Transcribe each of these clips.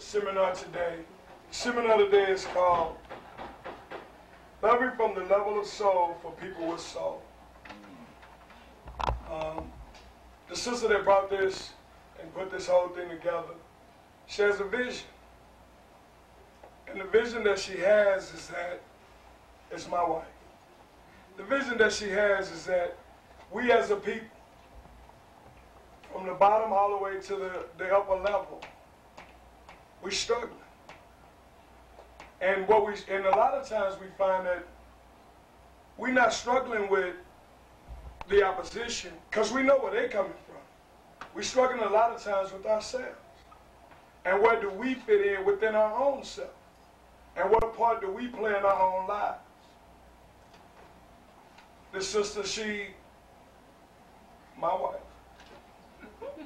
seminar today. The seminar today is called Loving from the Level of Soul for People with Soul. The sister that brought this and put this whole thing together, she has a vision. And the vision that she has is that it's my wife. The vision that she has is that we as a people, from the bottom all the way to the upper level, we're struggling. And and a lot of times we find that we're not struggling with the opposition because we know where they're coming from. We're struggling a lot of times with ourselves. And where do we fit in within our own self? And what part do we play in our own lives? This sister, my wife,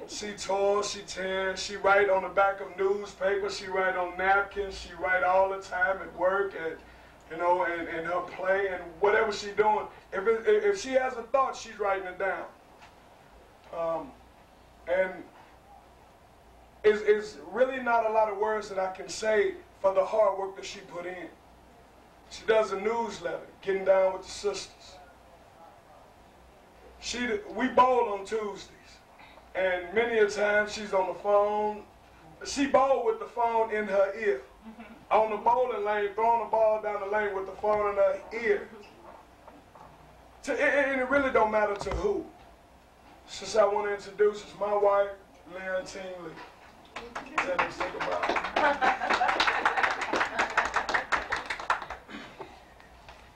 she toils, she tears, she write on the back of newspapers, she write on napkins, she write all the time at work, and her play, and whatever she's doing. If she has a thought, she's writing it down. And it's really not a lot of words that I can say for the hard work that she put in. She does a newsletter, Getting Down with the Sisters. We bowl on Tuesdays, and many a time she's on the phone. She bowled with the phone in her ear, on the bowling lane, throwing the ball down the lane with the phone in her ear. And it really don't matter to who. Since I want to introduce, is my wife, Leontine Lee. Tell them say goodbye.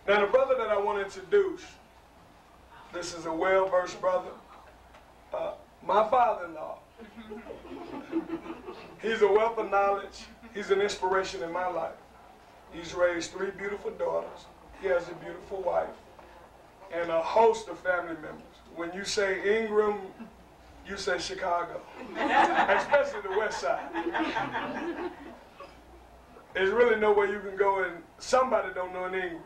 Now the brother that I want to introduce, this is a well-versed brother, my father-in-law. He's a wealth of knowledge. He's an inspiration in my life. He's raised 3 beautiful daughters. He has a beautiful wife and a host of family members. When you say Ingram, you say Chicago, especially the West Side. There's really nowhere you can go and somebody don't know an Ingram.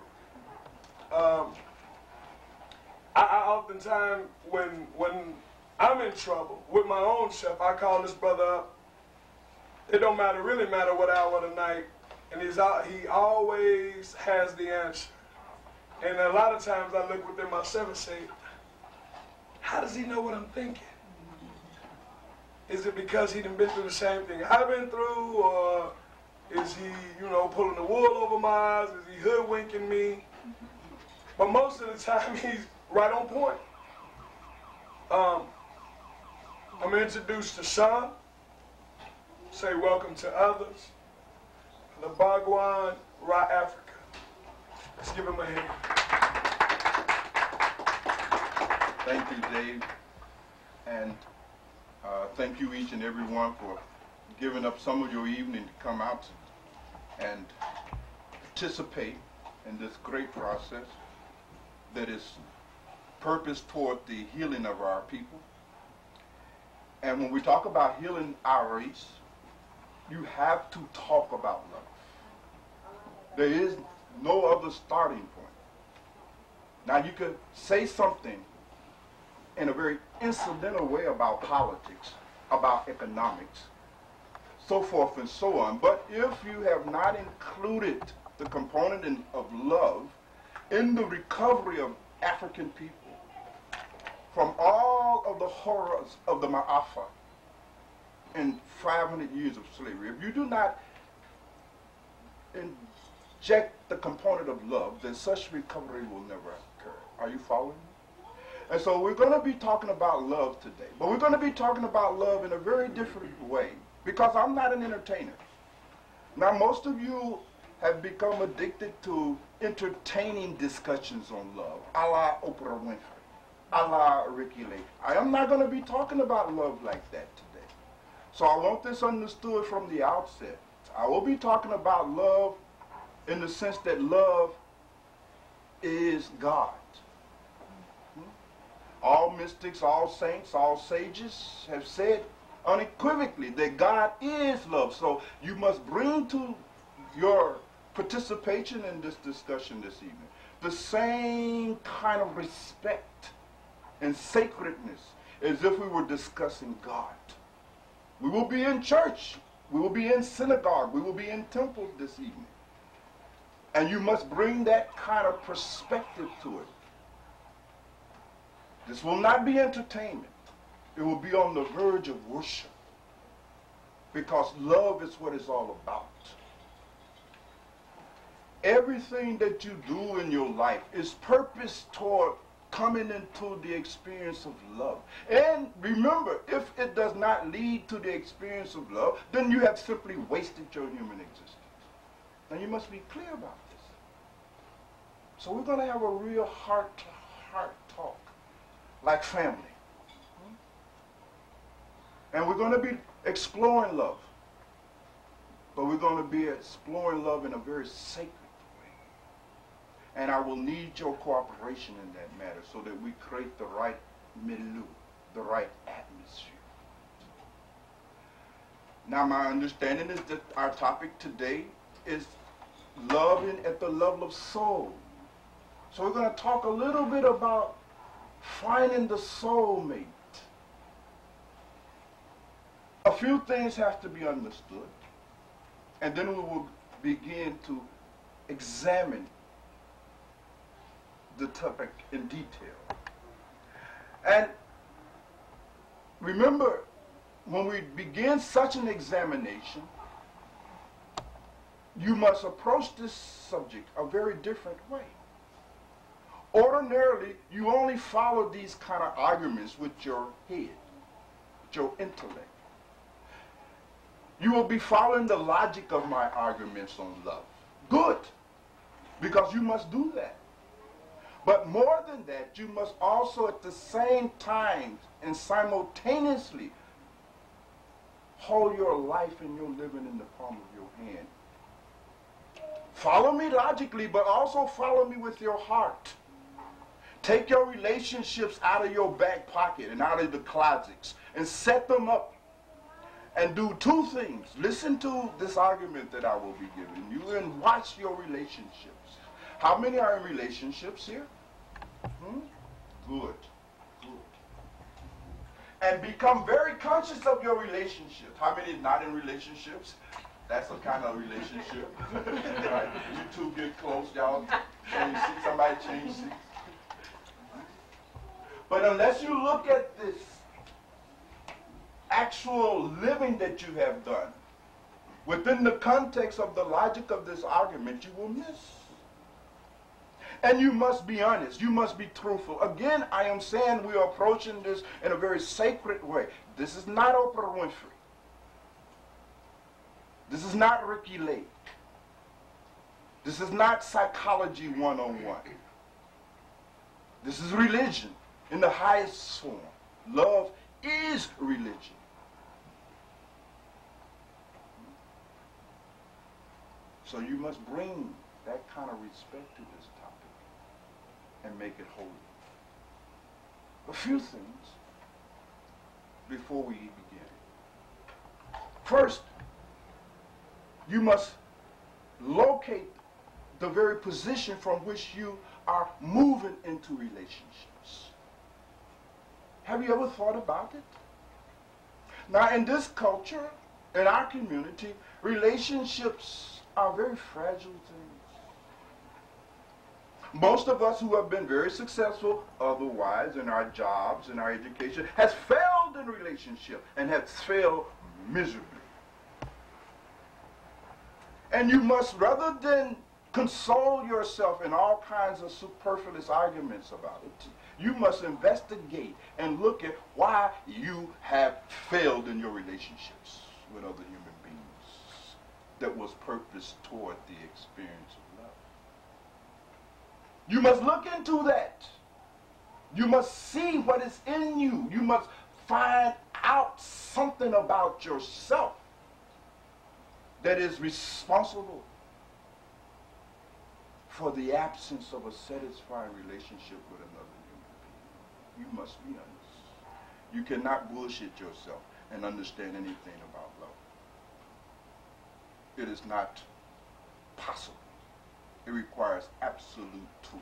I oftentimes, when I'm in trouble with my own self, I call this brother up. It don't really matter what hour of the night, and he always has the answer. And a lot of times I look within myself and say, how does he know what I'm thinking? Is it because he done been through the same thing I've been through, or is he, pulling the wool over my eyes? Is he hoodwinking me? But most of the time, he's right on point. I'm introduced to Sean. Say welcome to others. The Bhagwan, Afrika. Let's give him a hand. Thank you, Dave. And thank you each and every one for giving up some of your evening to come out and participate in this great process that is purposed toward the healing of our people. And when we talk about healing our race, you have to talk about love. There is no other starting point. Now you can say something in a very incidental way about politics, about economics, so forth and so on. But if you have not included the component of love in the recovery of African people from all of the horrors of the Ma'afa in 500 years of slavery, if you do not inject the component of love, then such recovery will never occur. Are you following me? And so we're going to be talking about love today, but we're going to be talking about love in a very different way, because I'm not an entertainer. Now, most of you have become addicted to entertaining discussions on love, a la Oprah Winfrey, a la Ricky Lake. I am not going to be talking about love like that today. So I want this understood from the outset. I will be talking about love in the sense that love is God. All mystics, all saints, all sages have said unequivocally that God is love. So you must bring to your participation in this discussion this evening the same kind of respect and sacredness as if we were discussing God. We will be in church We will be in synagogue. We will be in temple this evening. And you must bring that kind of perspective to it. This will not be entertainment. It will be on the verge of worship. Because love is what it's all about. Everything that you do in your life is purposed toward coming into the experience of love. And remember, if it does not lead to the experience of love, then you have simply wasted your human existence. And you must be clear about this. So we're going to have a real heart-to-heart talk, like family. And we're going to be exploring love. But we're going to be exploring love in a very sacred way. And I will need your cooperation in that matter so that we create the right milieu, the right atmosphere. Now my understanding is that our topic today is loving at the level of soul. So we're going to talk a little bit about finding the soulmate. A few things have to be understood, and then we will begin to examine the topic in detail. And remember, when we begin such an examination, you must approach this subject a very different way. Ordinarily, you only follow these kind of arguments with your head, with your intellect. You will be following the logic of my arguments on love. Good, because you must do that. But more than that, you must also at the same time and simultaneously hold your life and your living in the palm of your hand. Follow me logically, but also follow me with your heart. Take your relationships out of your back pocket and out of the closets and set them up. And do two things. Listen to this argument that I will be giving you and watch your relationships. How many are in relationships here? Good. And become very conscious of your relationships. How many not in relationships? That's a kind of relationship. Right? You two get close, y'all change seats. Somebody change seats. But unless you look at this actual living that you have done within the context of the logic of this argument, you will miss. And you must be honest. You must be truthful. Again, I am saying we are approaching this in a very sacred way. This is not Oprah Winfrey. This is not Ricky Lake. This is not psychology 101. This is religion in the highest form. Love is religion. So you must bring that kind of respect to this topic and make it holy. A few things before we begin. First, you must locate the very position from which you are moving into relationships. Have you ever thought about it? Now, in this culture, in our community, relationships are very fragile things. Most of us who have been very successful otherwise in our jobs, in our education, has failed in relationship and has failed miserably. And you must, rather than console yourself in all kinds of superfluous arguments about it, you must investigate and look at why you have failed in your relationships with other human beings that was purposed toward the experience of love. You must look into that. You must see what is in you. You must find out something about yourself that is responsible for the absence of a satisfying relationship with another human being. You must be honest. You cannot bullshit yourself and understand anything about love. It is not possible. It requires absolute truth.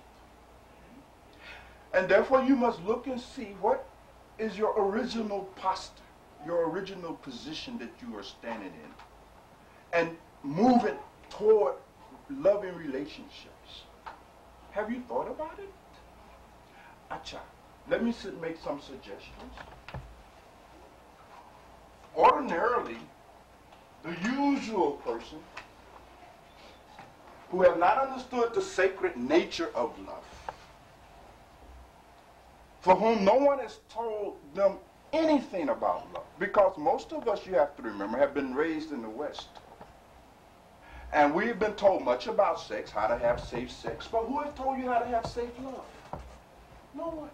And therefore you must look and see what is your original posture, your original position that you are standing in. and moving toward loving relationships. Have you thought about it? Acha, let me make some suggestions. Ordinarily, the usual person who have not understood the sacred nature of love, for whom no one has told them anything about love, because most of us, you have to remember, have been raised in the West. And we've been told much about sex, how to have safe sex, but who has told you how to have safe love? No one.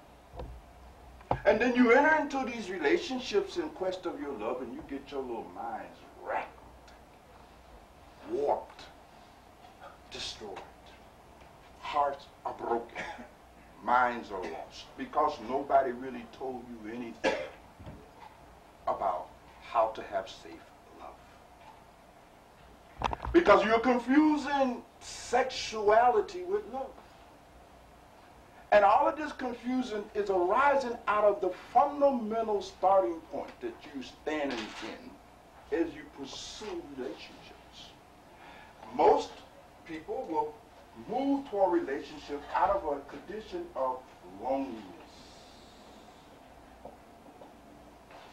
And then you enter into these relationships in quest of your love, and you get your little minds racked, warped, destroyed. Hearts are broken. Minds are lost. Because nobody really told you anything about how to have safe love. Because you're confusing sexuality with love. And all of this confusion is arising out of the fundamental starting point that you're standing in as you pursue relationships. Most people will move toward relationships out of a condition of loneliness.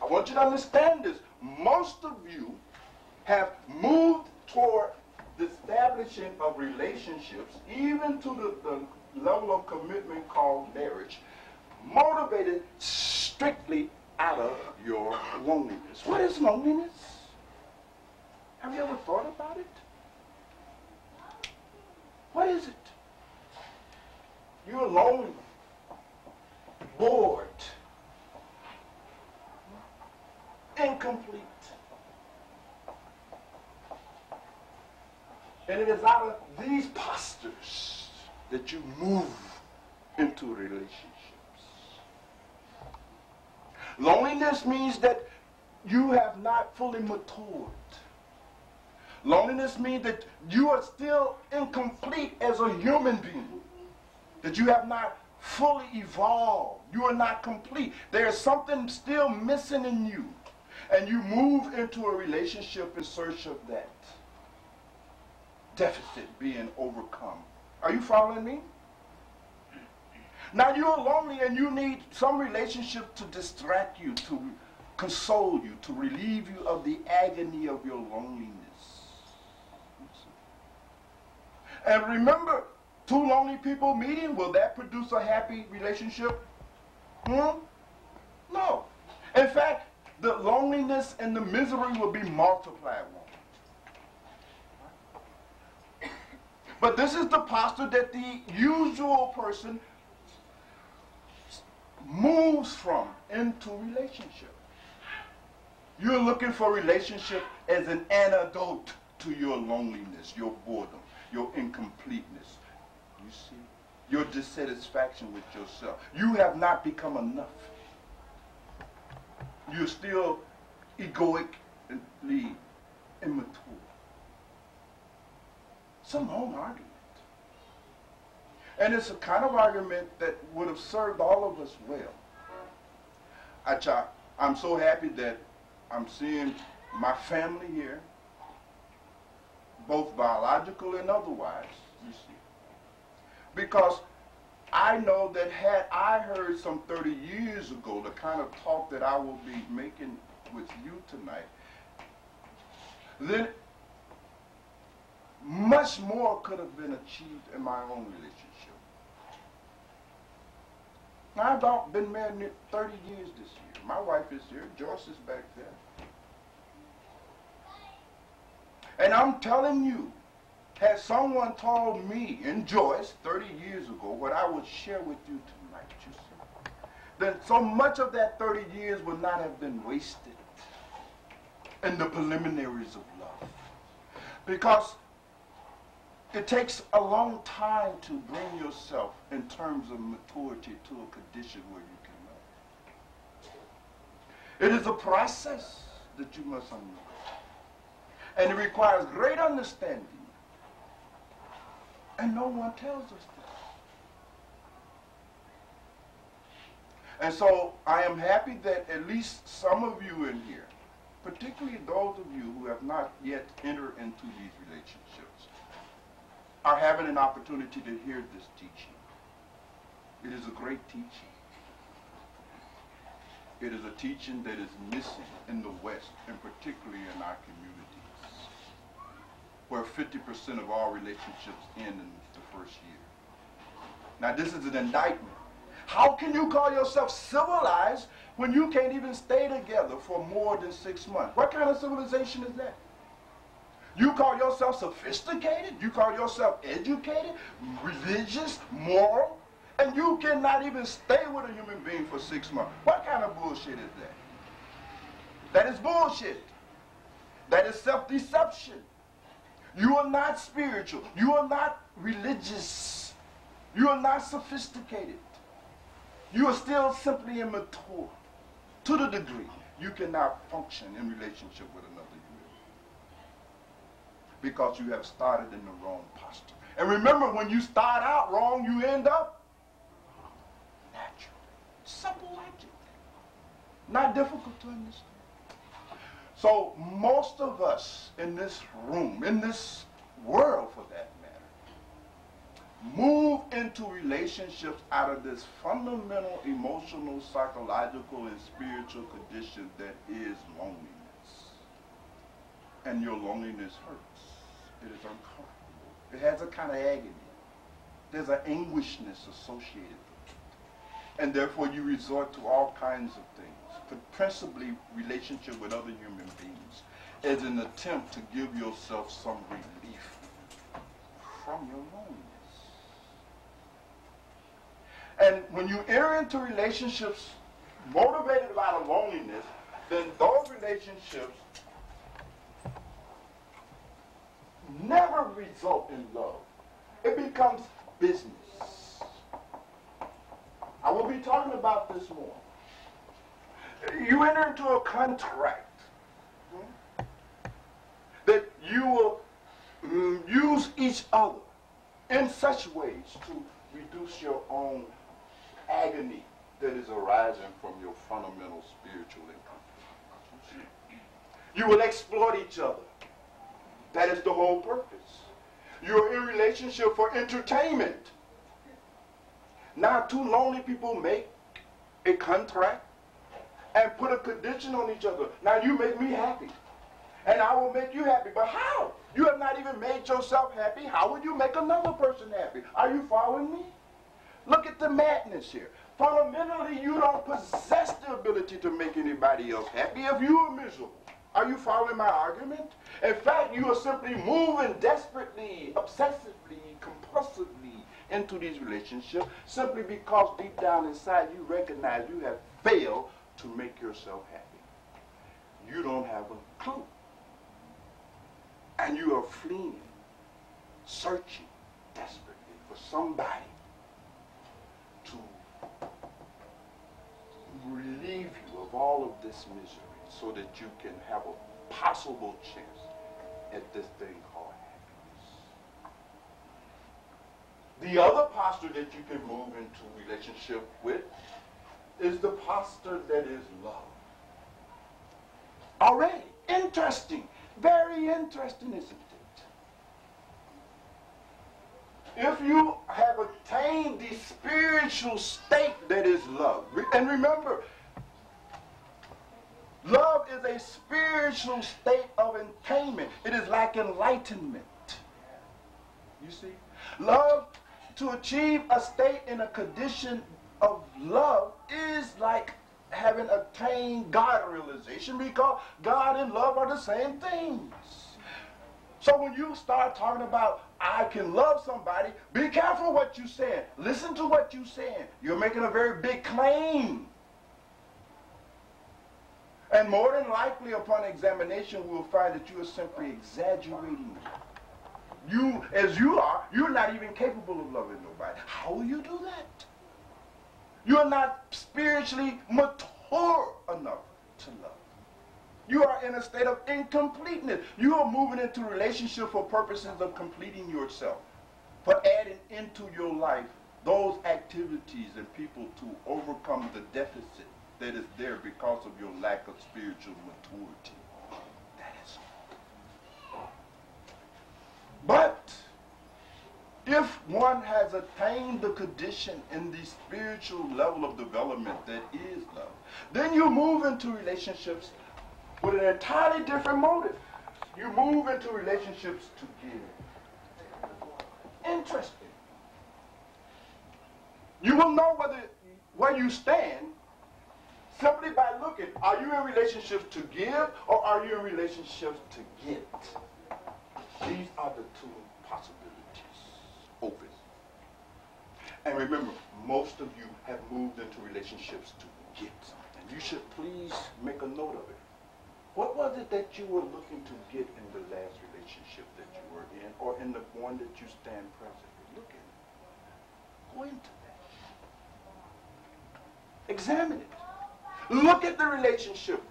I want you to understand this. Most of you have moved toward the establishing of relationships, even to the level of commitment called marriage, motivated strictly out of your loneliness. What is loneliness? Have you ever thought about it? What is it? You're lonely, bored, incomplete. And it is out of these postures that you move into relationships. Loneliness means that you have not fully matured. Loneliness means that you are still incomplete as a human being, that you have not fully evolved. You are not complete. There is something still missing in you, and you move into a relationship in search of that deficit being overcome. Are you following me? Now you're lonely and you need some relationship to distract you, to console you, to relieve you of the agony of your loneliness. And remember, two lonely people meeting, will that produce a happy relationship? No. In fact, the loneliness and the misery will be multiplied one. But this is the posture that the usual person moves from into relationship. You're looking for relationship as an antidote to your loneliness, your boredom, your incompleteness. You see, your dissatisfaction with yourself. You have not become enough. You're still egoically immature. It's a long argument. And it's a kind of argument that would have served all of us well. I'm so happy that I'm seeing my family here, both biological and otherwise, you see. Because I know that had I heard some 30 years ago the kind of talk that I will be making with you tonight, then much more could have been achieved in my own relationship. Now, I've been married 30 years this year. My wife is here. Joyce is back there. And I'm telling you, had someone told me and Joyce 30 years ago what I would share with you tonight, you see, then so much of that 30 years would not have been wasted in the preliminaries of love. Because it takes a long time to bring yourself in terms of maturity to a condition where you can love. It is a process that you must undergo. And it requires great understanding. And no one tells us that. And so I am happy that at least some of you in here particularly those of you who have not yet entered into these relationships, are having an opportunity to hear this teaching. It is a great teaching. It is a teaching that is missing in the West, and particularly in our communities, where 50% of all relationships end in the first year. Now, this is an indictment. How can you call yourself civilized when you can't even stay together for more than 6 months? What kind of civilization is that? You call yourself sophisticated? You call yourself educated, religious, moral, and you cannot even stay with a human being for 6 months. What kind of bullshit is that? That is bullshit. That is self-deception. You are not spiritual. You are not religious. You are not sophisticated. You are still simply immature to the degree you cannot function in relationship with another human being because you have started in the wrong posture. And remember, when you start out wrong, you end up natural. Simple logic. Not difficult to understand. So most of us in this room, in this world for that matter, move into relationships out of this fundamental emotional, psychological, and spiritual condition that is loneliness. And your loneliness hurts. It is uncomfortable. It has a kind of agony. There's an anguishness associated with it. And therefore you resort to all kinds of things, but principally relationship with other human beings, as an attempt to give yourself some relief from your loneliness. And when you enter into relationships motivated by the loneliness, then those relationships never result in love. It becomes business. I will be talking about this more. You enter into a contract that you will use each other in such ways to reduce your own agony that is arising from your fundamental spiritual income. You will exploit each other. That is the whole purpose. You're in relationship for entertainment. Now, two lonely people make a contract and put a condition on each other. Now, you make me happy, and I will make you happy. But how? You have not even made yourself happy. How would you make another person happy? Are you following me? Look at the madness here. Fundamentally, you don't possess the ability to make anybody else happy if you are miserable. Are you following my argument? In fact, you are simply moving desperately, obsessively, compulsively into these relationships simply because deep down inside you recognize you have failed to make yourself happy. You don't have a clue. And you are fleeing, searching desperately for somebody to relieve you of all of this misery so that you can have a possible chance at this thing called happiness. The other posture that you can move into relationship with is the posture that is love. Already, interesting, very interesting, isn't it? If you have attained the spiritual state that is love, and remember, love is a spiritual state of attainment. It is like enlightenment. You see? Love, to achieve a state in a condition of love, is like having attained God realization, because God and love are the same things. So when you start talking about, I can love somebody, be careful what you're saying. Listen to what you're saying. You're making a very big claim. And more than likely, upon examination, we'll find that you are simply exaggerating. You, as you are, you're not even capable of loving nobody. How will you do that? You're not spiritually mature enough to love. You are in a state of incompleteness. You are moving into relationship for purposes of completing yourself, for adding into your life those activities and people to overcome the deficit that is there because of your lack of spiritual maturity. if one has attained the condition in the spiritual level of development that is love, then you move into relationships with an entirely different motive. You move into relationships to give. Interesting. You will know where you stand simply by looking. Are you in relationships to give, or are you in relationships to get? These are the two possibilities open. And remember, most of you have moved into relationships to get something. You should please make a note of it. What was it that you were looking to get in the last relationship that you were in, or in the one that you stand presently? Look at it. Go into that. Examine it. Look at the relationship.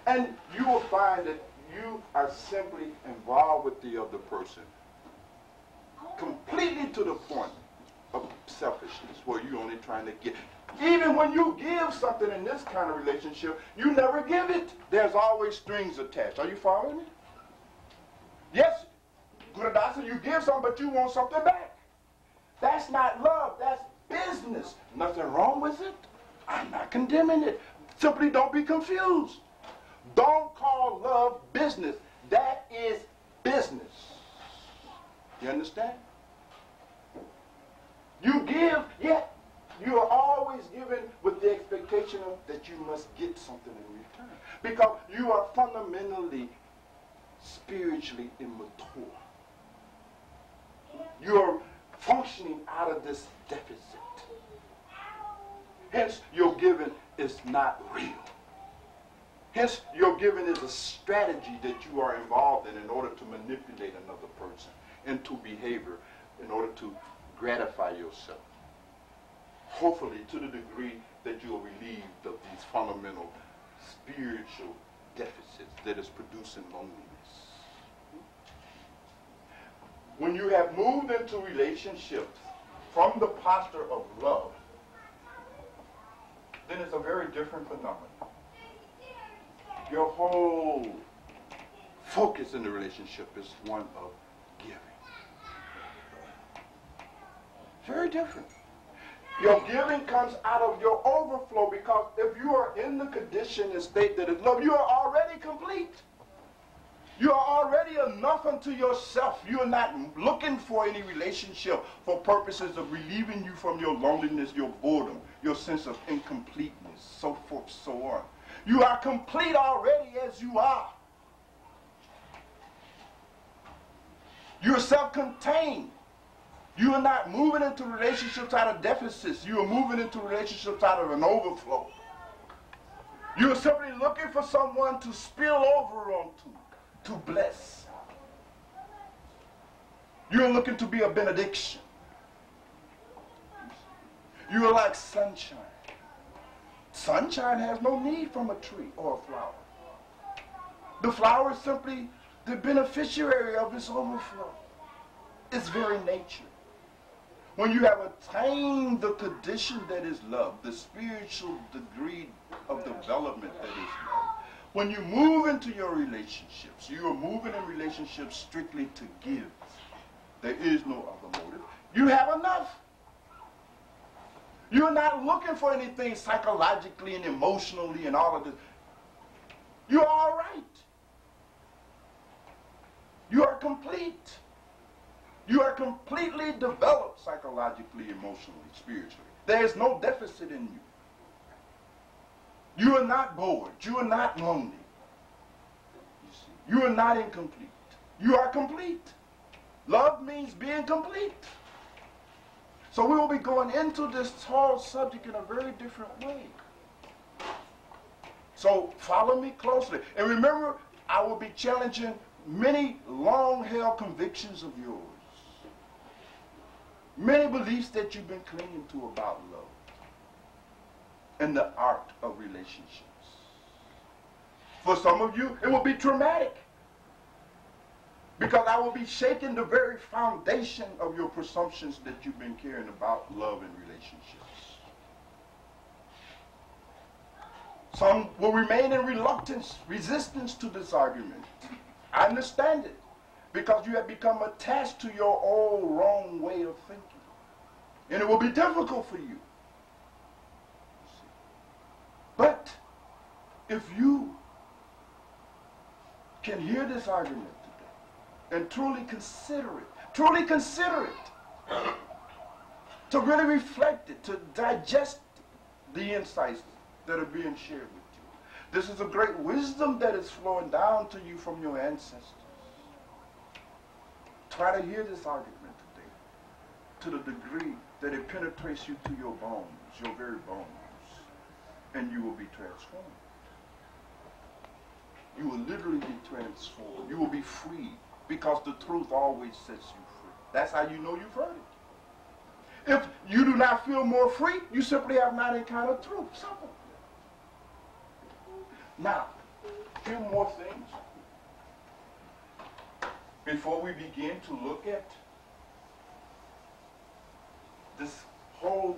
And you will find that you are simply involved with the other person completely to the point of selfishness, where you're only trying to get. Even when you give something in this kind of relationship, you never give it. There's always strings attached. Are you following me? Yes, Gurudasa, you give something, but you want something back. That's not love. That's business. Nothing wrong with it. I'm not condemning it. Simply don't be confused. Don't call love business. That is business. You understand? You give, yet you are always given with the expectation that you must get something in return. Because you are fundamentally, spiritually immature. You are functioning out of this deficit. Hence, your giving is not real. Hence, your giving is a strategy that you are involved in order to manipulate another person into behavior in order to gratify yourself. Hopefully, to the degree that you are relieved of these fundamental spiritual deficits that is producing loneliness. When you have moved into relationships from the posture of love, then it's a very different phenomenon. Your whole focus in the relationship is one of giving. Very different. Your giving comes out of your overflow, because if you are in the condition and state that is love, you are already complete. You are already enough unto yourself. You are not looking for any relationship for purposes of relieving you from your loneliness, your boredom, your sense of incompleteness, so forth, so on. You are complete already as you are. You are self-contained. You are not moving into relationships out of deficits. You are moving into relationships out of an overflow. You are simply looking for someone to spill over onto, to bless. You are looking to be a benediction. You are like sunshine. Sunshine has no need from a tree or a flower. The flower is simply the beneficiary of its overflow, its very nature. When you have attained the condition that is love, the spiritual degree of development that is love, when you move into your relationships, you are moving in relationships strictly to give. There is no other motive. You have enough. You're not looking for anything psychologically and emotionally and all of this. You're all right. You are complete. You are completely developed psychologically, emotionally, spiritually. There is no deficit in you. You are not bored. You are not lonely. You see, you are not incomplete. You are complete. Love means being complete. So we will be going into this whole subject in a very different way. So follow me closely. And remember, I will be challenging many long-held convictions of yours. Many beliefs that you've been clinging to about love and the art of relationships. For some of you, it will be traumatic, because I will be shaking the very foundation of your presumptions that you've been carrying about love and relationships. Some will remain in reluctance, resistance to this argument. I understand it. because you have become attached to your old wrong way of thinking. And it will be difficult for you. But if you can hear this argument today and truly consider it, to really reflect it, to digest the insights that are being shared with you. This is a great wisdom that is flowing down to you from your ancestors. Try to hear this argument today to the degree that it penetrates you to your bones, your very bones, and you will be transformed. You will literally be transformed. You will be free because the truth always sets you free. That's how you know you've heard it. If you do not feel more free, you simply have not encountered truth. Simple. Now, a few more things before we begin to look at this whole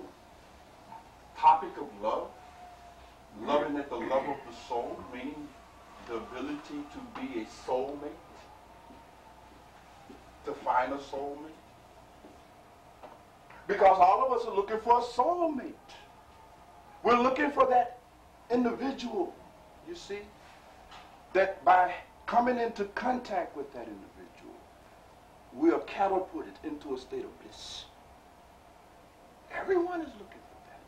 topic of love, loving at the level of the soul, meaning the ability to be a soulmate, to find a soulmate. Because all of us are looking for a soulmate. We're looking for that individual, you see, that by coming into contact with that individual, we are catapulted into a state of bliss. Everyone is looking for that.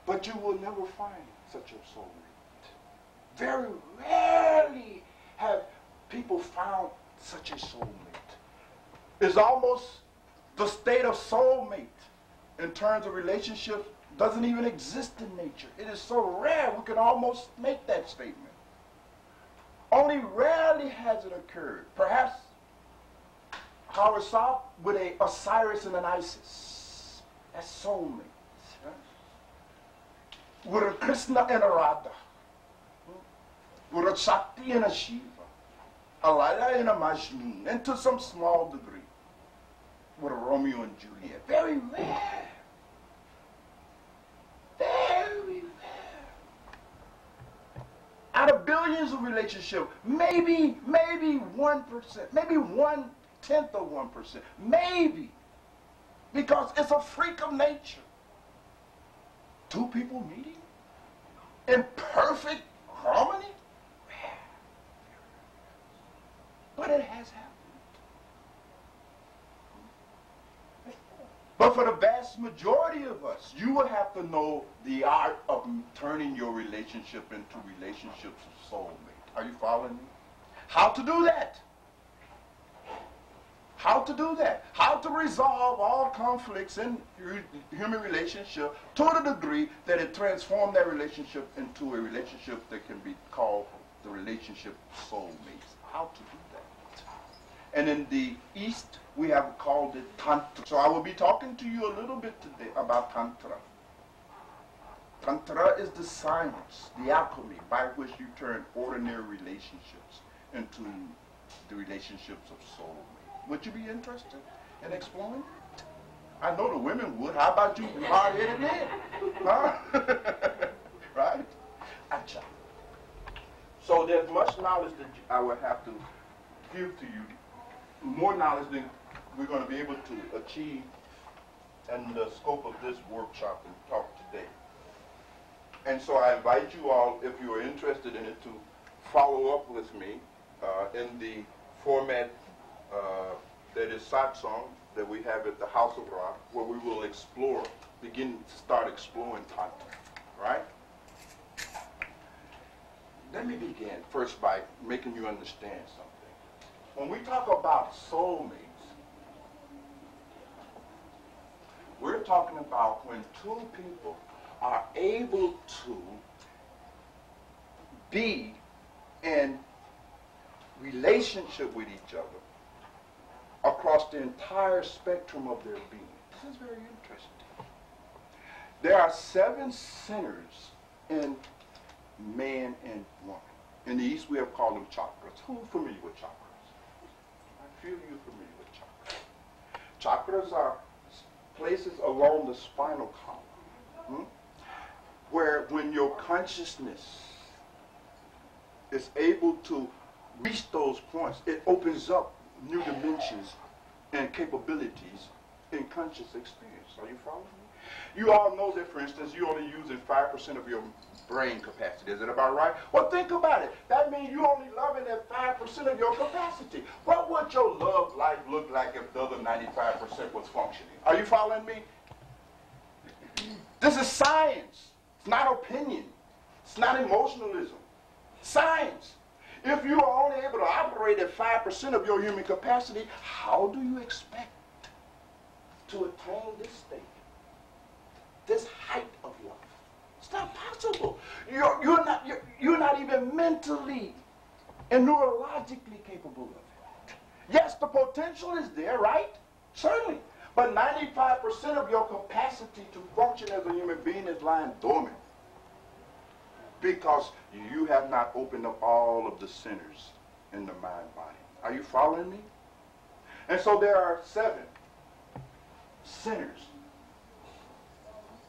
But you will never find such a soulmate. Very rarely have people found such a soulmate. It's almost the state of soulmate in terms of relationships doesn't even exist in nature. It is so rare we can almost make that statement. Only rarely has it occurred. Perhaps Howard South with a Osiris and an Isis. That's soulmate. Huh? With a Krishna and a Radha. With a Shakti and a Shiva. A Lila and a Majnun. And to some small degree, with a Romeo and Juliet. Very rare. Very rare. Out of billions of relationships, maybe 1%, maybe 1/10 of 1%, maybe, because it's a freak of nature. Two people meeting in perfect harmony? Rare. But it has happened. But for the vast majority of us, you will have to know the art of turning your relationship into relationships of soulmate. Are you following me? How to do that? How to do that? How to resolve all conflicts in human relationship to the degree that it transforms that relationship into a relationship that can be called the relationship of soulmates. How to do that? And in the East, we have called it Tantra. So I will be talking to you a little bit today about Tantra. Tantra is the science, the alchemy by which you turn ordinary relationships into the relationships of soulmate. Would you be interested in exploring it? I know the women would. How about you hard-headed men? Huh? Right? Acha. So there's much knowledge that I will have to give to you. More knowledge than we're going to be able to achieve in the scope of this workshop and talk today. And so I invite you all, if you are interested in it, to follow up with me in the format that is satsang that we have at the House of Ra, where we will begin to start exploring Tantra, right? Let me begin first by making you understand something. When we talk about soulmates, we're talking about when two people are able to be in relationship with each other across the entire spectrum of their being. This is very interesting. There are 7 centers in man and woman. In the East, we have called them chakras. Who's familiar with chakras? I feel you're familiar with chakras. Chakras are places along the spinal column where when your consciousness is able to reach those points, it opens up new dimensions and capabilities in conscious experience. Are you following me? You all know that, for instance, you're only using 5% of your brain capacity. Is it about right? Well, think about it. That means you're only loving at 5% of your capacity. What would your love life look like if the other 95% was functioning? Are you following me? This is science. It's not opinion. It's not emotionalism. Science. If you are only able to operate at 5% of your human capacity, how do you expect to attain this state, this height of love? It's not possible. You're not even mentally and neurologically capable of it. Yes, the potential is there, right? Certainly. But 95% of your capacity to function as a human being is lying dormant because you have not opened up all of the centers in the mind-body. Are you following me? And so there are 7 centers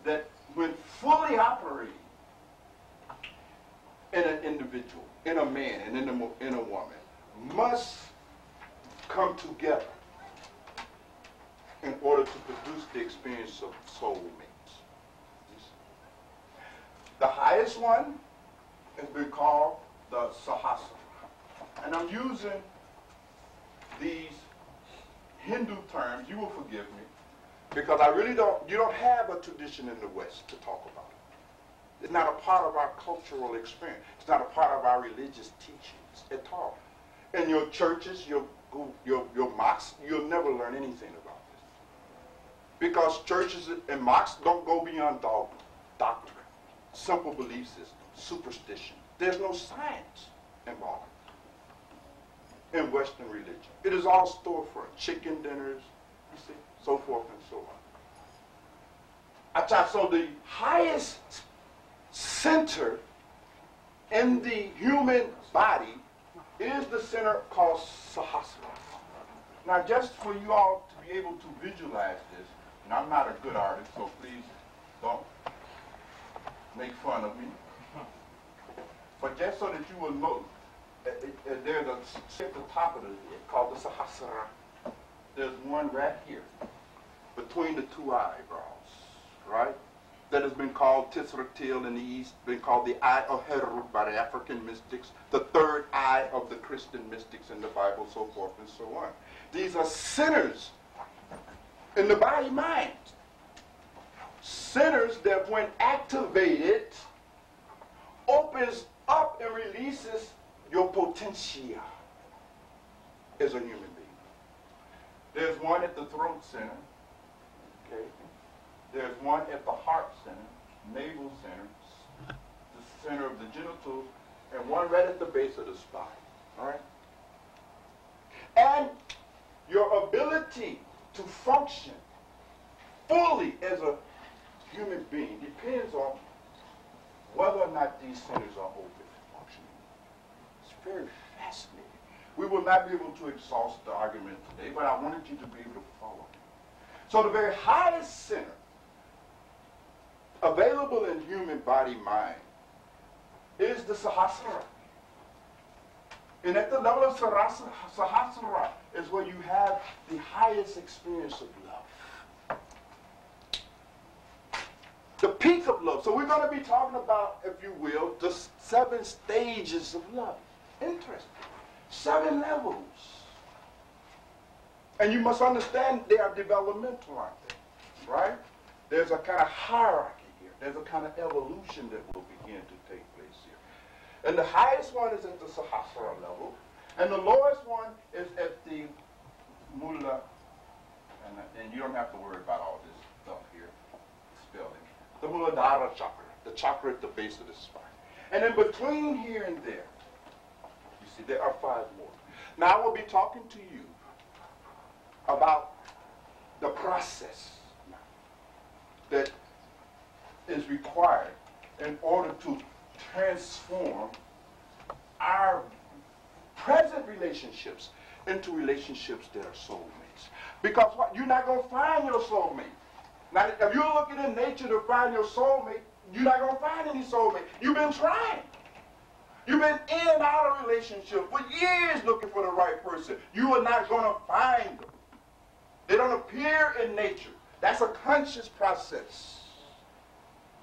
that, when fully operating in an individual, in a man and in a woman, must come together in order to produce the experience of soulmates. The highest one has been called the Sahasrara. And I'm using these Hindu terms, you will forgive me, because you don't have a tradition in the West to talk about it. It's not a part of our cultural experience. It's not a part of our religious teachings at all. In your churches, your mosques, you'll never learn anything about this. Because churches and mosques don't go beyond dogma, doctrine, simple belief system, superstition. There's no science involved in Western religion. It is all storefront, chicken dinners, you see, so forth and so on. So the highest center in the human body is the center called Sahasrara. Now, just for you all to be able to visualize this, and I'm not a good artist, so please don't make fun of me. But just so that you will know, there's at the top of the head called the Sahasrara. There's one right here, between the 2 eyebrows, right? That has been called Tisratil in the East, been called the eye of Heru by the African mystics, the 3rd eye of the Christian mystics in the Bible, so forth and so on. These are centers in the body-mind. Centers that, when activated, opens up and releases your potential as a human being. There's one at the throat center, okay? There's one at the heart center, navel center, the center of the genitals, and one right at the base of the spine, all right? And your ability to function fully as a human being depends on whether or not these centers are open and functioning. It's very fascinating. We will not be able to exhaust the argument today, but I wanted you to be able to follow me. So the very highest center available in human body mind is the Sahasrara. And at the level of Sahasrara is where you have the highest experience of love. The peak of love. So we're going to be talking about, if you will, the 7 stages of love. Interesting. 7 levels. And you must understand they are developmental, aren't they? Right? There's a kind of hierarchy here. There's a kind of evolution that will begin to take place here. And the highest one is at the Sahasrara level. And the lowest one is at the Mula. And you don't have to worry about all this stuff here, spelling. The Muladhara chakra, the chakra at the base of the spine. And in between here and there, you see, there are 5 more. Now I will be talking to you about the process that is required in order to transform our present relationships into relationships that are soulmates. Because what? You're not going to find your soulmate. Now, if you're looking in nature to find your soulmate, you're not going to find any soulmate. You've been trying. You've been in and out of a relationship for years looking for the right person. You are not going to find them. They don't appear in nature. That's a conscious process.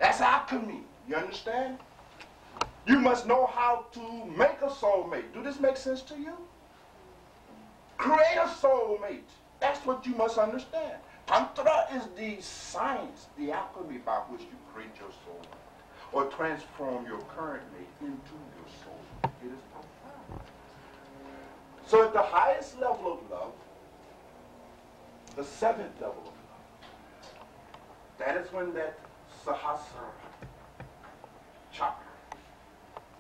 That's alchemy. You understand? You must know how to make a soulmate. Do this make sense to you? Create a soulmate. That's what you must understand. Tantra is the science, the alchemy by which you create your soulmate or transform your current mate into your soulmate. It is profound. So at the highest level of love, the seventh level of love, that is when that Sahasrara chakra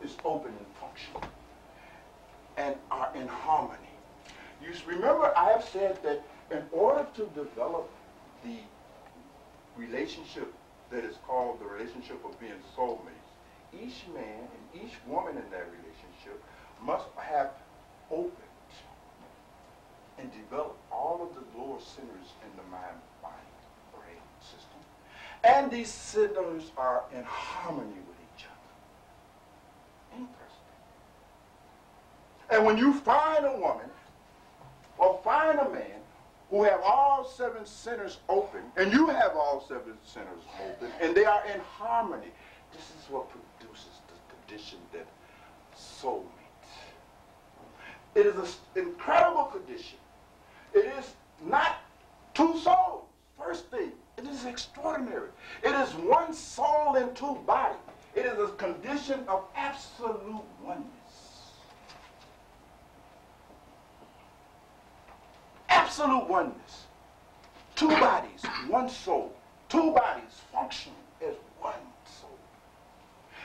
is open and functional and are in harmony. You remember I have said that in order to develop the relationship that is called the relationship of being soulmates, each man and each woman in that relationship must have opened and developed all of the lower centers in the mind, body, brain system. And these centers are in harmony with each other. Interesting. And when you find a woman or find a man who have all seven centers open, and you have all seven centers open, and they are in harmony, this is what produces the condition that soulmate. It is an incredible condition. It is not two souls. First thing, it is extraordinary. It is one soul in two bodies. It is a condition of absolute oneness. Absolute oneness. Two bodies, one soul. Two bodies functioning as one soul.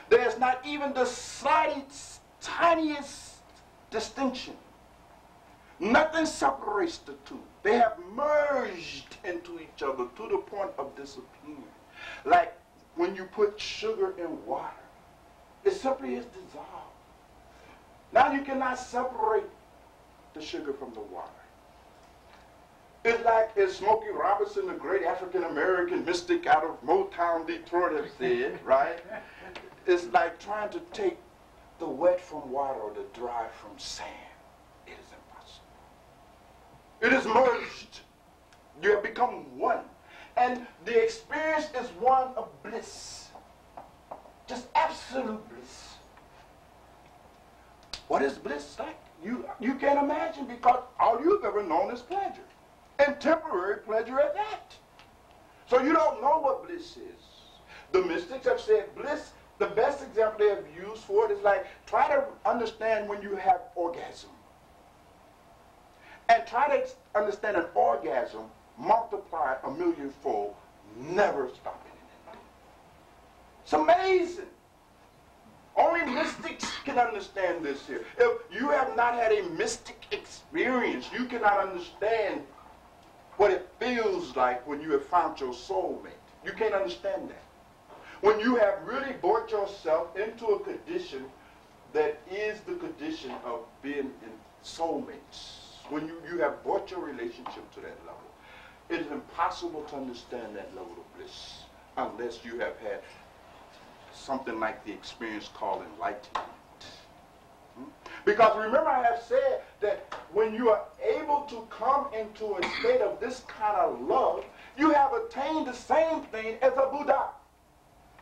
There's not even the slightest, tiniest distinction. Nothing separates the two. They have merged into each other to the point of disappearing. Like when you put sugar in water, it simply is dissolved. Now you cannot separate the sugar from the water. It's like, as Smokey Robinson, the great African-American mystic out of Motown, Detroit, has said, right? It's like trying to take the wet from water or the dry from sand. It is impossible. It is merged. You have become one. And the experience is one of bliss. Just absolute bliss. What is bliss like? You can't imagine, because all you've ever known is pleasure. And temporary pleasure at that. So you don't know what bliss is. The mystics have said bliss, the best example they have used for it is like, try to understand when you have orgasm. And try to understand an orgasm multiplied 1,000,000-fold, never stopping it. It's amazing. Only mystics can understand this here. If you have not had a mystic experience, you cannot understand what it feels like when you have found your soulmate. You can't understand that. When you have really brought yourself into a condition that is the condition of being in soulmates, when you have brought your relationship to that level, it is impossible to understand that level of bliss unless you have had something like the experience called enlightenment. Because remember, I have said that when you are able to come into a state of this kind of love, you have attained the same thing as a Buddha.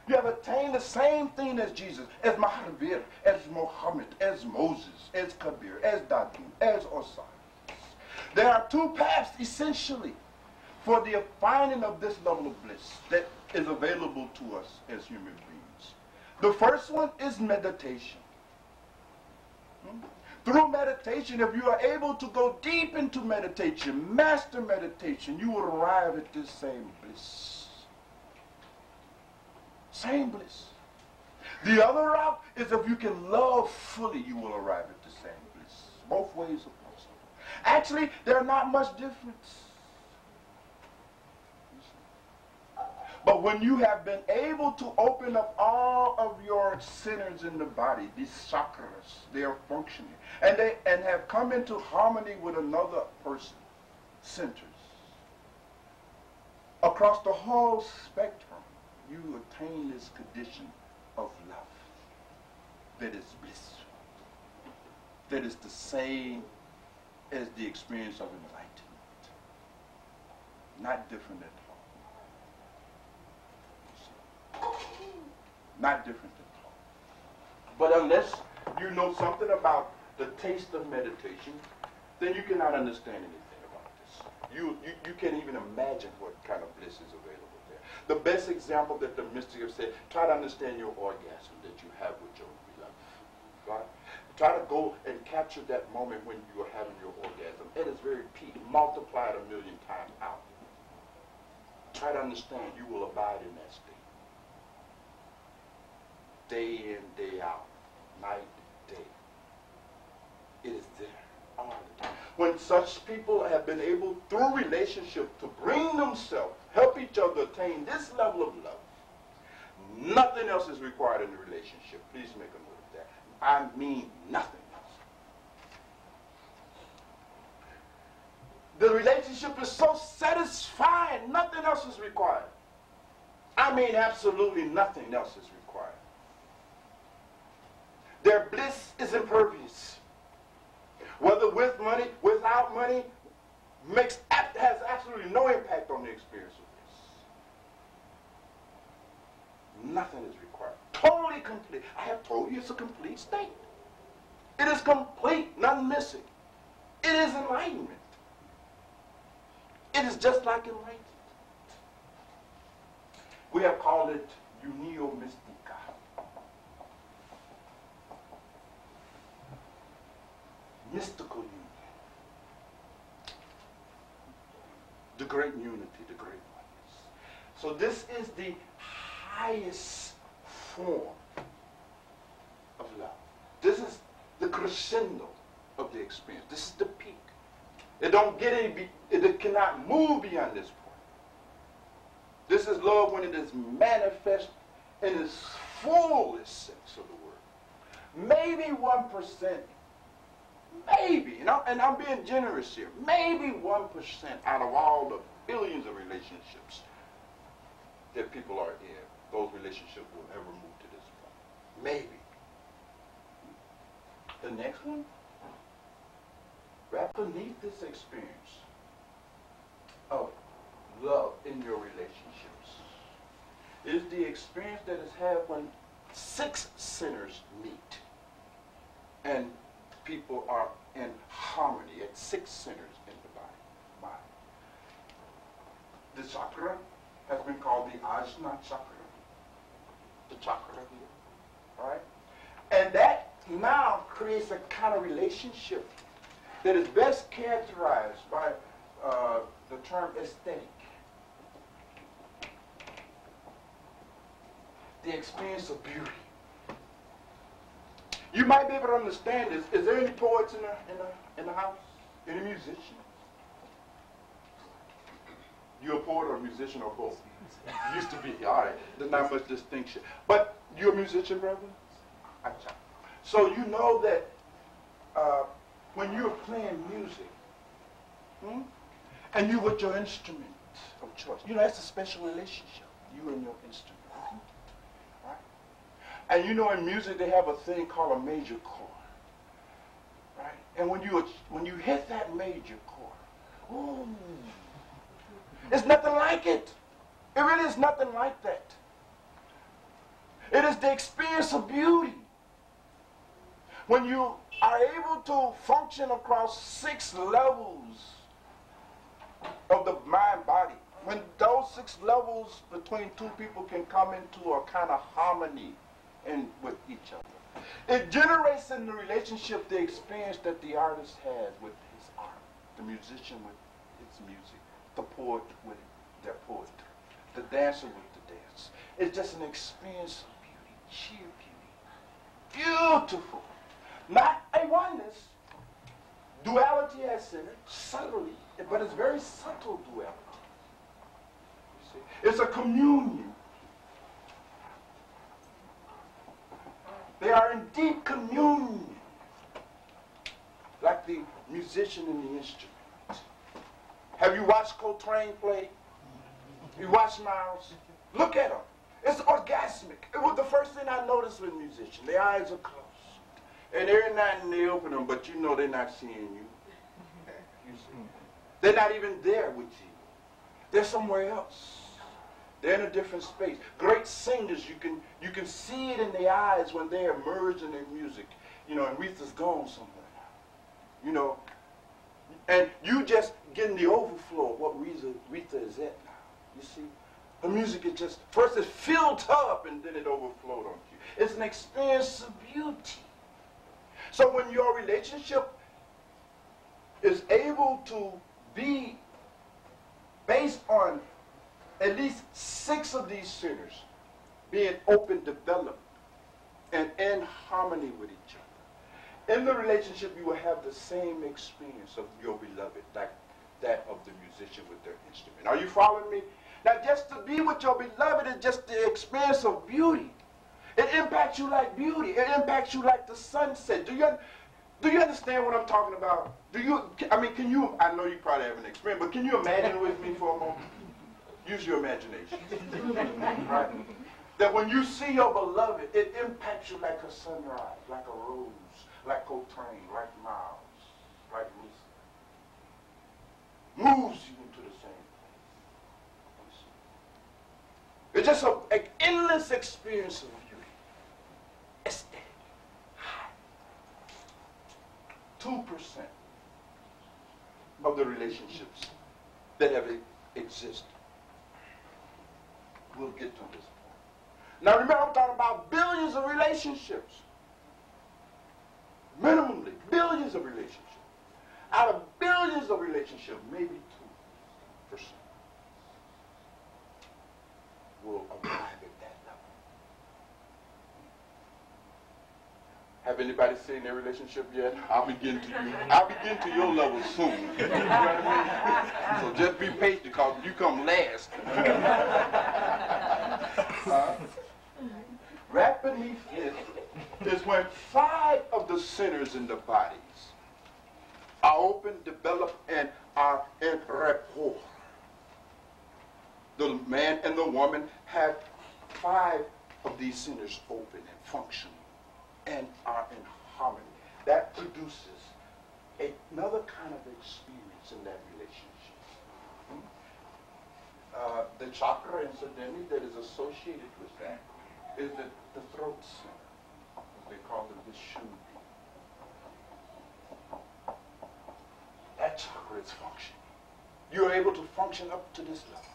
You have attained the same thing as Jesus, as Mahavir, as Muhammad, as Moses, as Kabir, as Dadu, as Osiris. There are two paths, essentially, for the finding of this level of bliss that is available to us as human beings. The first one is meditation. Through meditation, if you are able to go deep into meditation, master meditation, you will arrive at this same bliss. Same bliss. The other route is if you can love fully, you will arrive at the same bliss. Both ways are possible. Actually, there's not much difference. But when you have been able to open up all of your centers in the body, these chakras, they are functioning, and have come into harmony with another person, centers. Across the whole spectrum, you attain this condition of love that is blissful. that is the same as the experience of enlightenment. Not different at all. Not different at all. But unless you know something about the taste of meditation, then you cannot understand anything about this. You can't even imagine what kind of bliss is available there. The best example that the mystic have said, try to understand your orgasm that you have with your beloved. Right? Try to go and capture that moment when you are having your orgasm at its very peak, multiplied 1,000,000 times out. Try to understand you will abide in that state. Day in, day out, night, day. It is there all the time. When such people have been able, through relationship, to bring themselves, help each other attain this level of love, nothing else is required in the relationship. Please make a note of that. I mean nothing else. The relationship is so satisfying, nothing else is required. I mean absolutely nothing else is required. Their bliss is impervious. Whether with money, without money, has absolutely no impact on the experience of this. Nothing is required. Totally complete. I have told you it's a complete state. It is complete, nothing missing. It is enlightenment. It is just like enlightenment. We have called it unio mystica. Mystical union. The great unity, the great oneness. So this is the highest form of love. This is the crescendo of the experience. This is the peak. It don't get any, it cannot move beyond this point. This is love when it is manifest in its fullest sense of the word. Maybe 1%. Maybe, and I'm being generous here, maybe 1% out of all the billions of relationships that people are in, those relationships will ever move to this point. Maybe. The next one, right beneath this experience of love in your relationships, is the experience that is had when 6 sinners meet. And people are in harmony at 6 centers in the body. The chakra has been called the Ajna chakra. The chakra here. All right? And that now creates a kind of relationship that is best characterized by the term aesthetic. The experience of beauty. You might be able to understand this. Is there any poets in the house? Any musicians? You a poet or a musician or both? Used to be. All right. There's not much distinction. But you're a musician, brother? So you know that when you're playing music, and you with your instrument of choice, you know that's a special relationship. You and your instrument. And you know in music they have a thing called a major chord, right? And when you hit that major chord, ooh, it's nothing like it. It really is nothing like that. It is the experience of beauty. When you are able to function across 6 levels of the mind-body, when those 6 levels between 2 people can come into a kind of harmony with each other. It generates in the relationship the experience that the artist has with his art, the musician with his music, the poet with their poetry, the dancer with the dance. It's just an experience of beauty, sheer beauty. Beautiful. Not a oneness. Duality has in it, subtly, but it's very subtle duality. You see? It's a communion. They are in deep communion, like the musician and the instrument. Have you watched Coltrane play? You watch Miles? Look at him. It's orgasmic. It was the first thing I noticed with musicians. Their eyes are closed. And every night they open them, but you know they're not seeing you. You see? They're not even there with you. They're somewhere else. They're in a different space. Great singers, you can see it in their eyes when they're immersed in their music. You know, and Aretha's gone somewhere now. You know, and you just getting the overflow of what Aretha is at now. You see? Her music is just, first it's filled up and then it overflowed on you. It's an experience of beauty. So when your relationship is able to be based on at least 6 of these centers being open, developed, and in harmony with each other, in the relationship you will have the same experience of your beloved, like that of the musician with their instrument. Are you following me? Now, just to be with your beloved is just the experience of beauty. It impacts you like beauty. It impacts you like the sunset. Do you understand what I'm talking about? Can you, I know you probably haven't experienced, but can you imagine with me for a moment? Use your imagination. Right? That when you see your beloved, it impacts you like a sunrise, like a rose, like Coltrane, like Miles, like Lisa. Moves you into the same place. It's just an endless experience of beauty. Aesthetic. 2% of the relationships that have existed will get to this point. Now remember, I'm talking about billions of relationships. Minimally, billions of relationships. Out of billions of relationships, maybe 2% will arrive at that level. Have anybody seen their relationship yet? I'll begin to your level soon. You know what I mean? So just be patient because you come last. Right beneath it is when 5 of the centers in the bodies are open, developed, and are in rapport. The man and the woman have 5 of these centers open and functioning and are in harmony. That produces another kind of experience in that relationship. The chakra, incidentally, that is associated with that is the throat center. They call it the Vishuddhi. That chakra is functioning. You're able to function up to this level.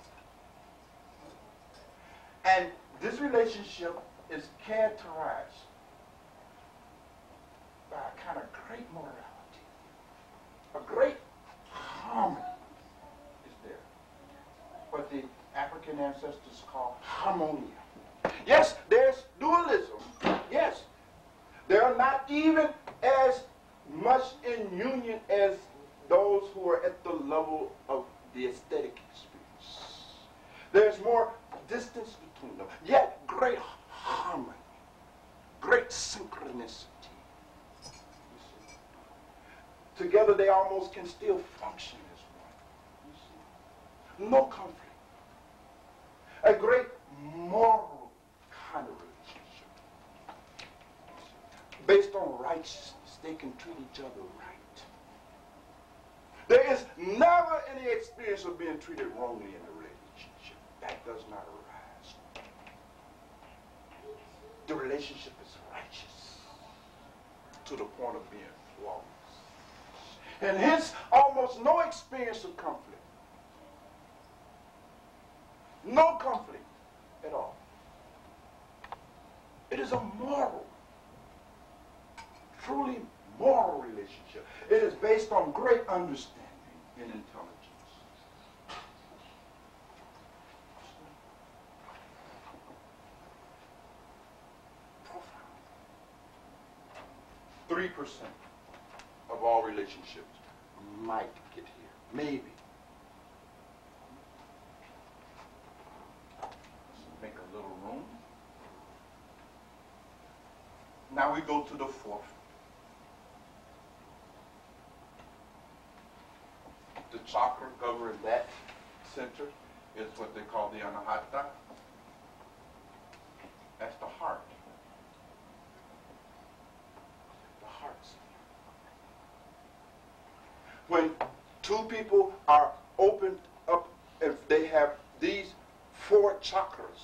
And this relationship is characterized by a kind of great morality. A great harmony is there. What the African ancestors call harmonia. Yes, there's dualism. Yes. They are not even as much in union as those who are at the level of the aesthetic experience. There's more distance between them. Yet great harmony. Great synchronicity. Together they almost can still function as one. No conflict. A great moral kind of relationship. Based on righteousness, they can treat each other right. There is never any experience of being treated wrongly in a relationship. That does not arise. The relationship is righteous to the point of being flawless. And hence, almost no experience of conflict. No conflict at all. It is a moral, truly moral relationship. It is based on great understanding and intelligence. 3% of all relationships might get here. Maybe. Let's make a little room. Now we go to the 4th. The chakra covering that center is what they call the anahata. That's the heart. The two people are opened up, if they have these 4 chakras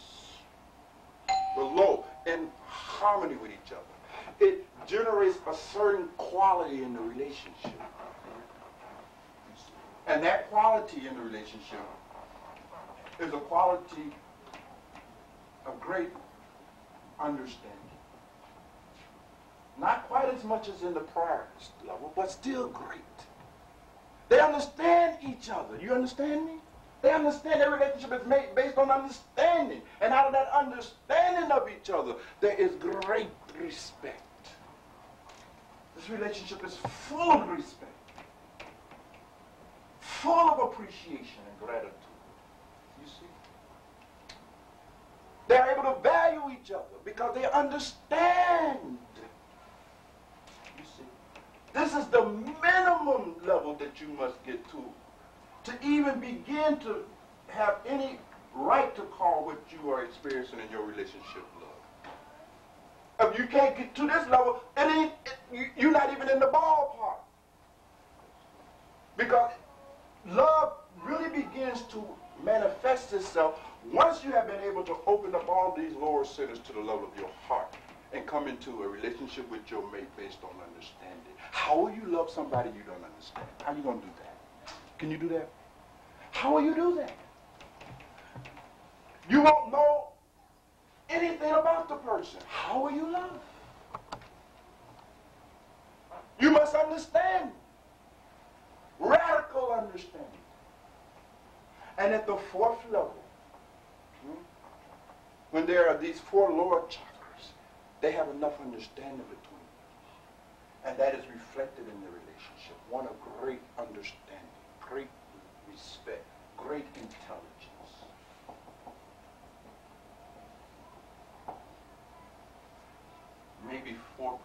below in harmony with each other, it generates a certain quality in the relationship. And that quality in the relationship is a quality of great understanding. Not quite as much as in the prior level, but still great. They understand each other. You understand me? They understand their relationship is made based on understanding. And out of that understanding of each other, there is great respect. This relationship is full of respect, full of appreciation and gratitude. You see? They're able to value each other because they understand. You see? This is the minimum level that you must get to even begin to have any right to call what you are experiencing in your relationship love. If you can't get to this level, you're not even in the ballpark. Because love really begins to manifest itself once you have been able to open up all these lower centers to the level of your heart and come into a relationship with your mate based on understanding. How will you love somebody you don't understand? How are you going to do that? Can you do that? How will you do that? You won't know anything about the person. How will you love? You must understand. Radical understanding. And at the 4th level, when there are these 4 lower chakras, they have enough understanding between them. And that is reflected in the relationship. One of great understanding, great respect, great intelligence. Maybe 4%.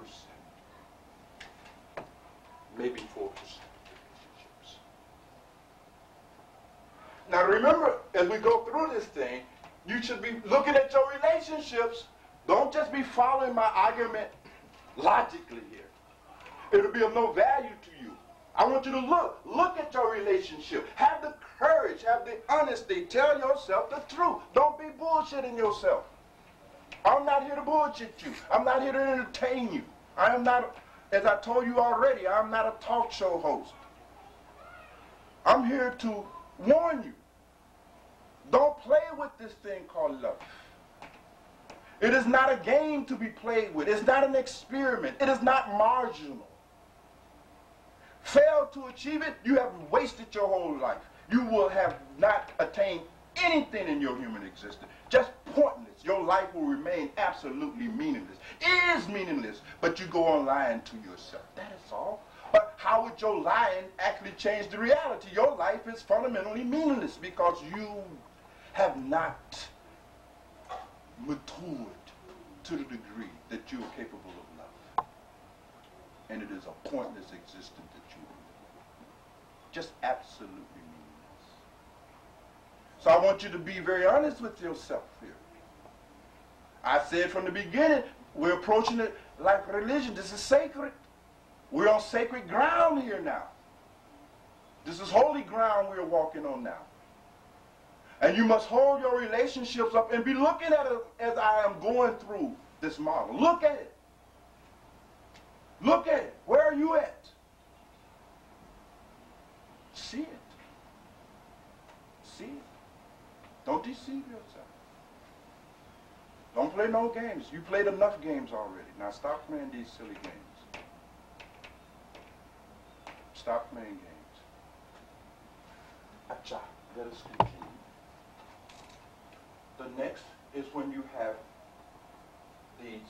Maybe 4% of relationships. Now remember, as we go through this thing, you should be looking at your relationships. Don't just be following my argument logically here. It'll be of no value to you. I want you to look at your relationship. Have the courage, have the honesty. Tell yourself the truth. Don't be bullshitting yourself. I'm not here to bullshit you. I'm not here to entertain you. I am not, as I told you already, I'm not a talk show host. I'm here to warn you. Don't play with this thing called love. It is not a game to be played with. It's not an experiment. It is not marginal. Fail to achieve it, you have wasted your whole life. You will have not attained anything in your human existence. Just pointless. Your life will remain absolutely meaningless. It is meaningless, but you go on lying to yourself. That is all. But how would your lying actually change the reality? Your life is fundamentally meaningless because you have not matured to the degree that you are capable of love. And it is a pointless existence that you live. Just absolutely meaningless. So I want you to be very honest with yourself here. I said from the beginning, we're approaching it like religion. This is sacred. We're on sacred ground here now. This is holy ground we're walking on now. And you must hold your relationships up and be looking at it as I am going through this model. Look at it. Look at it. Where are you at? See it. See it. Don't deceive yourself. Don't play no games. You played enough games already. Now stop playing these silly games. Stop playing games. Acha. Let us continue. The next is when you have these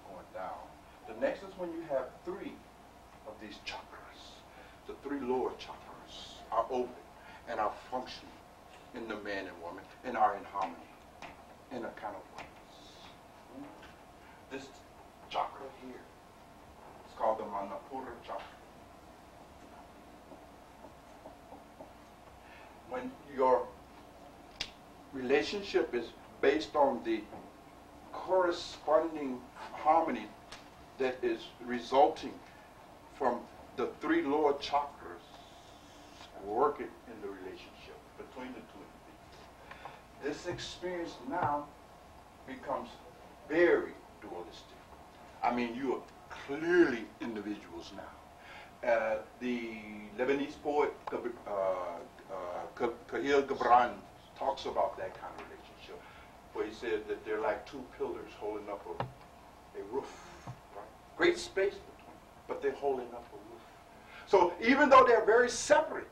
going down. The next is when you have 3 of these chakras. The 3 lower chakras are open and are functioning in the man and woman and are in harmony in a kind of ways. This chakra here is called the Manipura chakra. When your relationship is based on the corresponding harmony that is resulting from the three lower chakras working in the relationship between the two individuals. This experience now becomes very dualistic. I mean, you are clearly individuals now. The Lebanese poet Khalil Gibran talks about that kind of relationship, where he says that they're like two pillars holding up a roof. Right? Great space between, but they're holding up a roof. So even though they're very separate,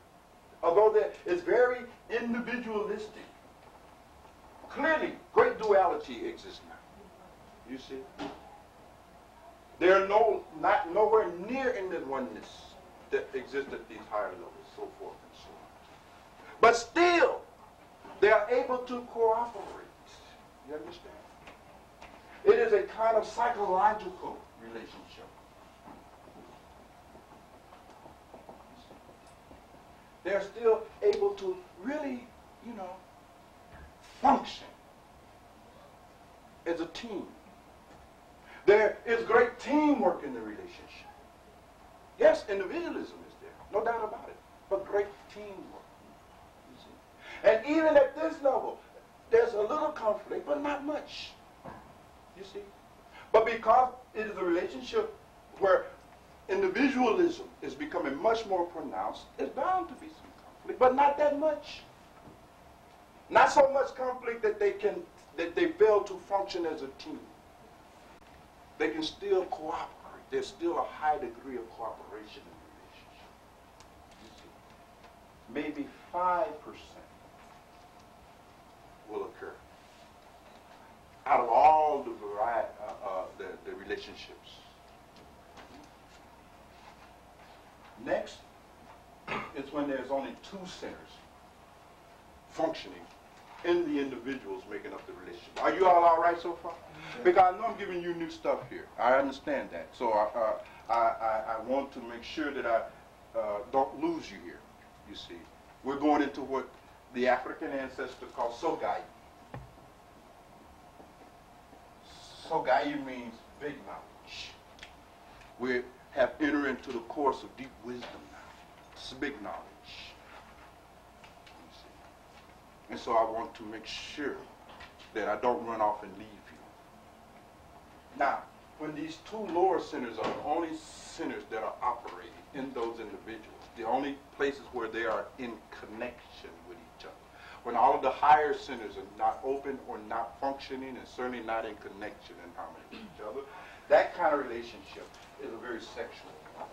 although it's very individualistic, clearly great duality exists now. You see? They're nowhere near in the oneness that exists at these higher levels, so forth and so on. But still, they are able to cooperate. You understand? It is a kind of psychological relationship. They're still able to really, function as a team. There is great teamwork in the relationship. Yes, individualism is there, no doubt about it, but great teamwork. You see? And even at this level, there's a little conflict, but not much. You see? But because it is a relationship where individualism is becoming much more pronounced, there's bound to be some conflict, but not that much. Not so much conflict that they fail to function as a team. They can still cooperate. There's still a high degree of cooperation in the relationship. You see, maybe 5% will occur out of all the variety, the relationships. Next is when there's only two centers functioning in the individuals making up the relationship. Are you all right so far? Because I know I'm giving you new stuff here. I understand that. So I want to make sure that I don't lose you here, you see. We're going into what the African ancestor called Sogai. Sogai means big knowledge. We have entered into the course of deep wisdom now. It's big knowledge. You see. And so I want to make sure that I don't run off and leave you. Now, when these two lower centers are the only centers that are operating in those individuals, the only places where they are in connection with each other, when all of the higher centers are not open or not functioning and certainly not in connection and harmony with each other, that kind of relationship is a very sexual one.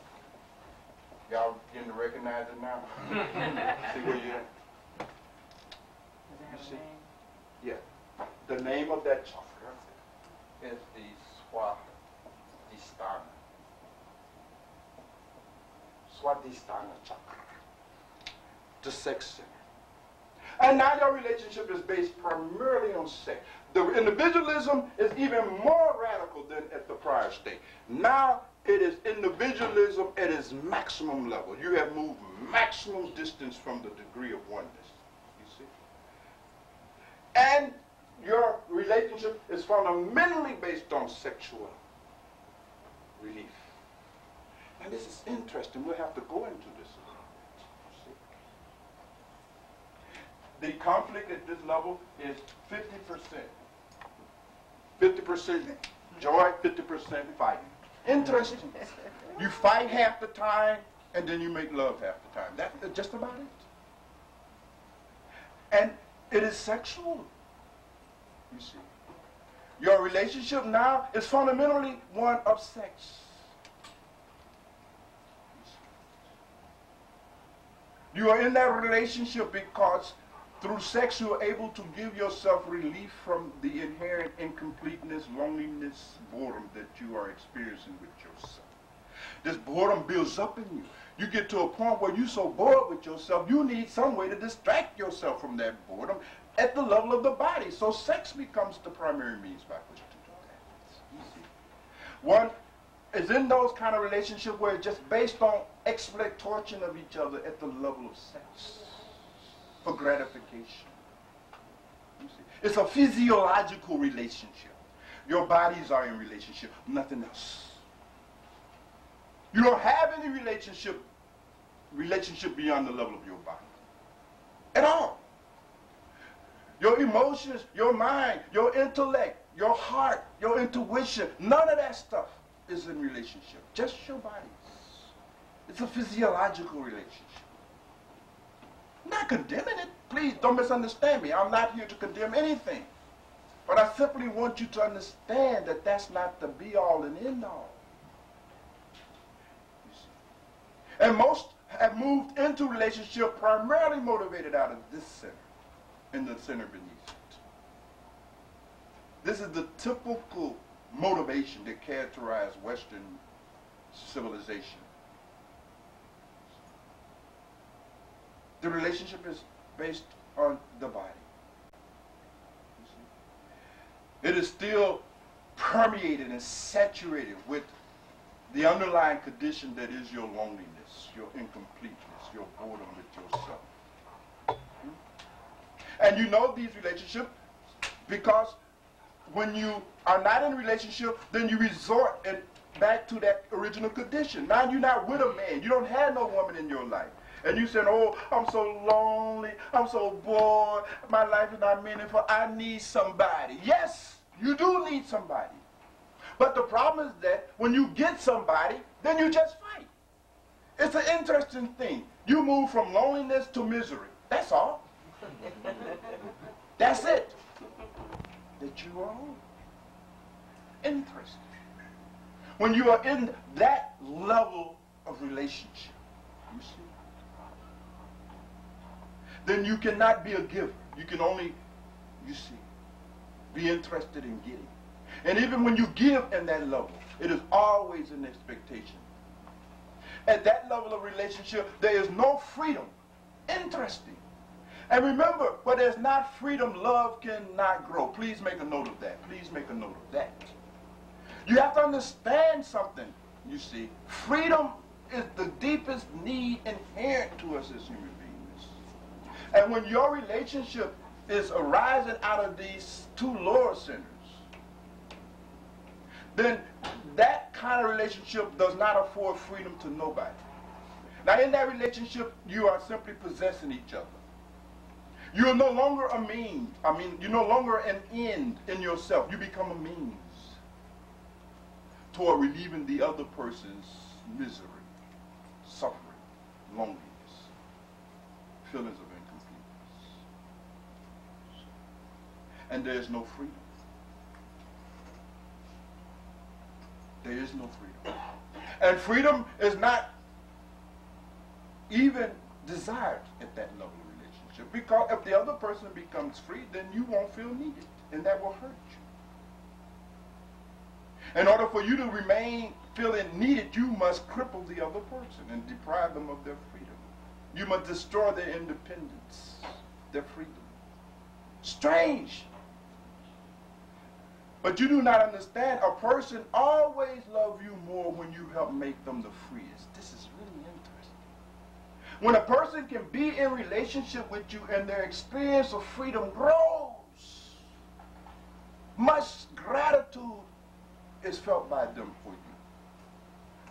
Y'all getting to recognize it now? See where you're at? You see? Yeah. The name of that chakra is the Swadhisthana. Swadhisthana chakra. The sex center. And now your relationship is based primarily on sex. The individualism is even more radical than at the prior state. Now it is individualism at its maximum level. You have moved maximum distance from the degree of oneness. You see? And your relationship is fundamentally based on sexual relief. And this is interesting. We'll have to go into this a little bit. The conflict at this level is 50%. 50% joy, 50% fighting. Interesting. You fight half the time, and then you make love half the time. That's just about it. And it is sexual. You see. Your relationship now is fundamentally one of sex. You are in that relationship because through sex you are able to give yourself relief from the inherent incompleteness, loneliness, boredom that you are experiencing with yourself. This boredom builds up in you. You get to a point where you're so bored with yourself, you need some way to distract yourself from that boredom at the level of the body. So sex becomes the primary means by which to do that. You see? One is in those kind of relationships where it's just based on exploitation of each other at the level of sex for gratification. You see? It's a physiological relationship. Your bodies are in relationship, nothing else. You don't have any relationship beyond the level of your body. At all. Your emotions, your mind, your intellect, your heart, your intuition, none of that stuff is in relationship. Just your bodies. It's a physiological relationship. I'm not condemning it. Please don't misunderstand me. I'm not here to condemn anything. But I simply want you to understand that that's not the be-all and end-all. And most have moved into relationship primarily motivated out of this center and the center beneath it. This is the typical motivation that characterizes Western civilization. The relationship is based on the body. It is still permeated and saturated with the underlying condition that is your loneliness, your incompleteness, your boredom with yourself. And you know these relationships because when you are not in a relationship, then you resort back to that original condition. Now you're not with a man. You don't have no woman in your life. And you said, oh, I'm so lonely, I'm so bored, my life is not meaningful, I need somebody. Yes, you do need somebody. But the problem is that when you get somebody, then you just fight. It's an interesting thing. You move from loneliness to misery. That's all. That's it. That you are interesting. When you are in that level of relationship, you see, then you cannot be a giver. You can only, you see, be interested in getting. And even when you give in that level, it is always an expectation. At that level of relationship, there is no freedom. Interesting. And remember, where there's not freedom, love cannot grow. Please make a note of that. Please make a note of that. You have to understand something, you see. Freedom is the deepest need inherent to us as human beings. And when your relationship is arising out of these two lower centers, then that kind of relationship does not afford freedom to nobody. Now in that relationship, you are simply possessing each other. You are no longer a means. You're no longer an end in yourself. You become a means toward relieving the other person's misery, suffering, loneliness, feelings of incompleteness. And there is no freedom. There is no freedom. And freedom is not even desired at that level of relationship. Because if the other person becomes free, then you won't feel needed. And that will hurt you. In order for you to remain feeling needed, you must cripple the other person and deprive them of their freedom. You must destroy their independence, their freedom. Strange. But you do not understand, a person always loves you more when you help make them the freest. This is really interesting. When a person can be in relationship with you and their experience of freedom grows, much gratitude is felt by them for you.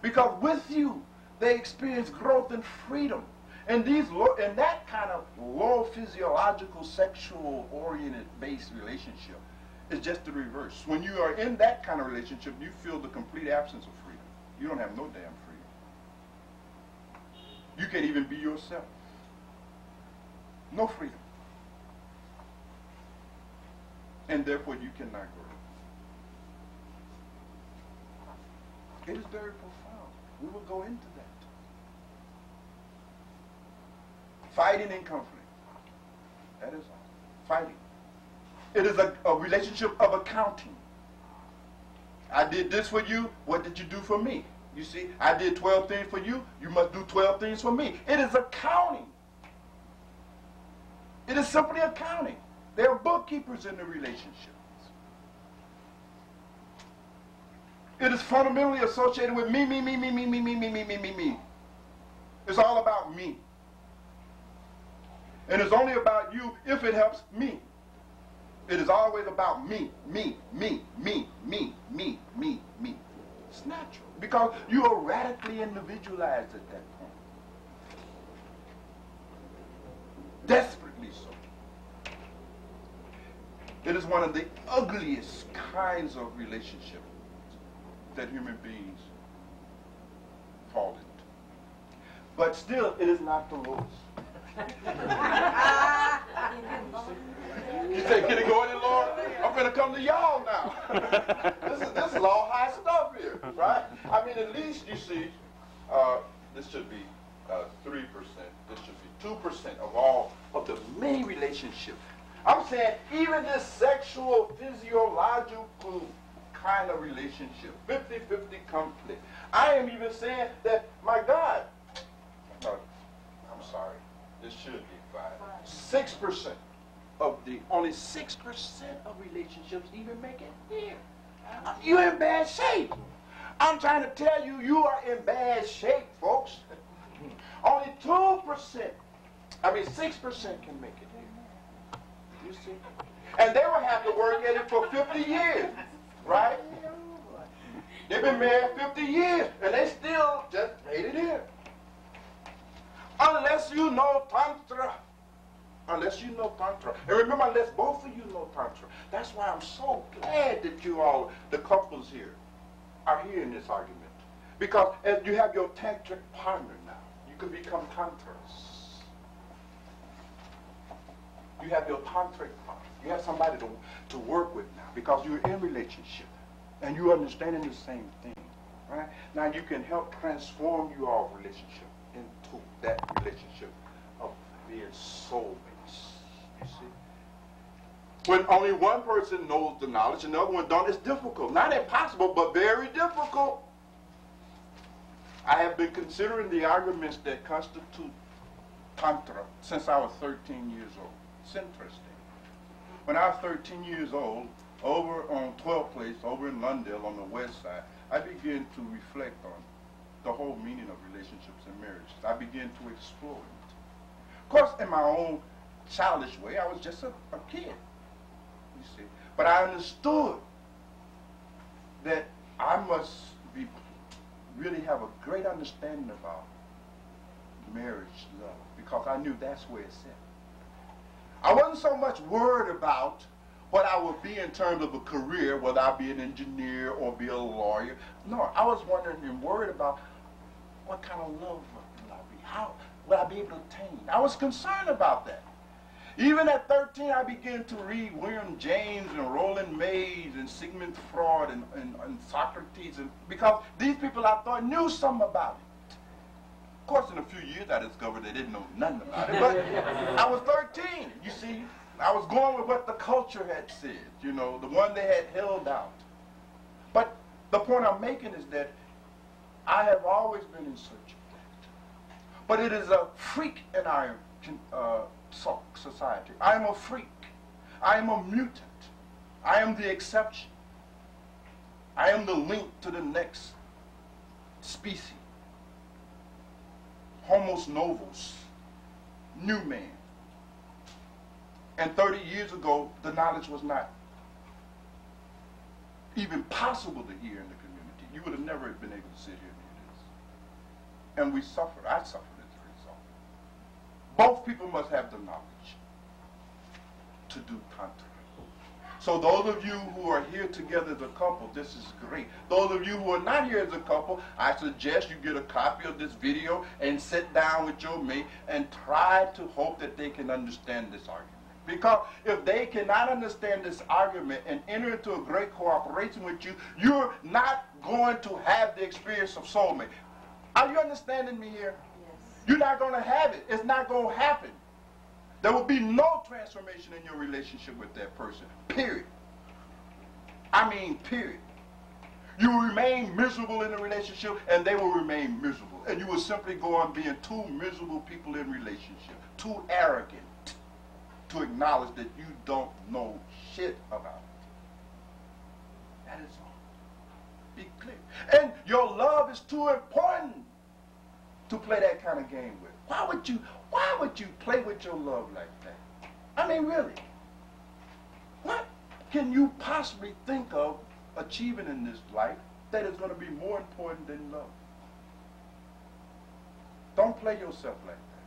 Because with you, they experience growth and freedom. And that kind of low physiological, sexual-oriented based relationship is just the reverse. When you are in that kind of relationship, you feel the complete absence of freedom. You don't have no damn freedom. You can't even be yourself. No freedom. And therefore you cannot grow. It is very profound. We will go into that. Fighting and conflict. That is all. Fighting. It is a relationship of accounting. I did this for you. What did you do for me? You see, I did 12 things for you. You must do 12 things for me. It is accounting. It is simply accounting. There are bookkeepers in the relationship. It is fundamentally associated with me, me, me, me, me, me, me, me, me, me, me, me. It's all about me. And it's only about you if it helps me. It is always about me, me, me, me, me, me, me, me. It's natural. Because you are radically individualized at that point. Desperately so. It is one of the ugliest kinds of relationships that human beings fall into. But still, it is not the lowest. You say, can it go any lower? I'm going to come to y'all now. This is all high stuff here, right? I mean, at least you see, this should be 3%. This should be 2% of all of the many relationships. I'm saying even this sexual, physiological kind of relationship, 50-50 conflict. I am even saying that, my God, I'm sorry, this should be 5. 6% of only 6% of relationships even make it here. You're in bad shape. I'm trying to tell you, you are in bad shape, folks. Only 2%, 6% can make it here. You see? And they will have to work at it for 50 years, right? They've been married 50 years, and they still just made it here. Unless you know Tantra. Unless you know Tantra. And remember, unless both of you know Tantra. That's why I'm so glad that you all, the couples here, are here in this argument. Because as you have your tantric partner now, you can become tantras. You have your tantric partner. You have somebody to work with now because you're in relationship and you're understanding the same thing. Right? Now you can help transform your all relationship into that relationship of being soulmates. You see? When only one person knows the knowledge and the other one don't, it's difficult. Not impossible, but very difficult. I have been considering the arguments that constitute Tantra since I was 13 years old. It's interesting. When I was 13 years old, over on 12th Place, over in Londale on the west side, I began to reflect on the whole meaning of relationships and marriages. I began to explore it. Of course, in my own childish way, I was just a kid, you see. But I understood that I must really have a great understanding about marriage love, because I knew that's where it's at. I wasn't so much worried about what I would be in terms of a career, whether I be an engineer or be a lawyer. No, I was wondering and worried about what kind of love would I be? How would I be able to attain? I was concerned about that. Even at 13, I began to read William James and Roland Mays and Sigmund Freud and Socrates, because these people I thought knew something about it. Of course, in a few years, I discovered they didn't know nothing about it. But I was 13, you see. I was going with what the culture had said, you know, the one they had held out. But the point I'm making is that I have always been in search of that. But it is a freak in our society. I am a freak. I am a mutant. I am the exception. I am the link to the next species. Homos novus, new man. And 30 years ago, the knowledge was not even possible to hear in the community. You would have never been able to sit here and hear this. And we suffered. I suffered as a result. Both people must have the knowledge to do Tantra. So those of you who are here together as a couple, this is great. Those of you who are not here as a couple, I suggest you get a copy of this video and sit down with your mate and try to hope that they can understand this argument. Because if they cannot understand this argument and enter into a great cooperation with you, you're not going to have the experience of soulmate. Are you understanding me here? Yes. You're not going to have it. It's not going to happen. There will be no transformation in your relationship with that person, period. I mean, period. You will remain miserable in a relationship, and they will remain miserable. And you will simply go on being two miserable people in relationship, too arrogant to acknowledge that you don't know shit about it. That is all. Be clear. And your love is too important to play that kind of game with. Why would you play with your love like that? I mean, really. What can you possibly think of achieving in this life that is going to be more important than love. Don't play yourself like that.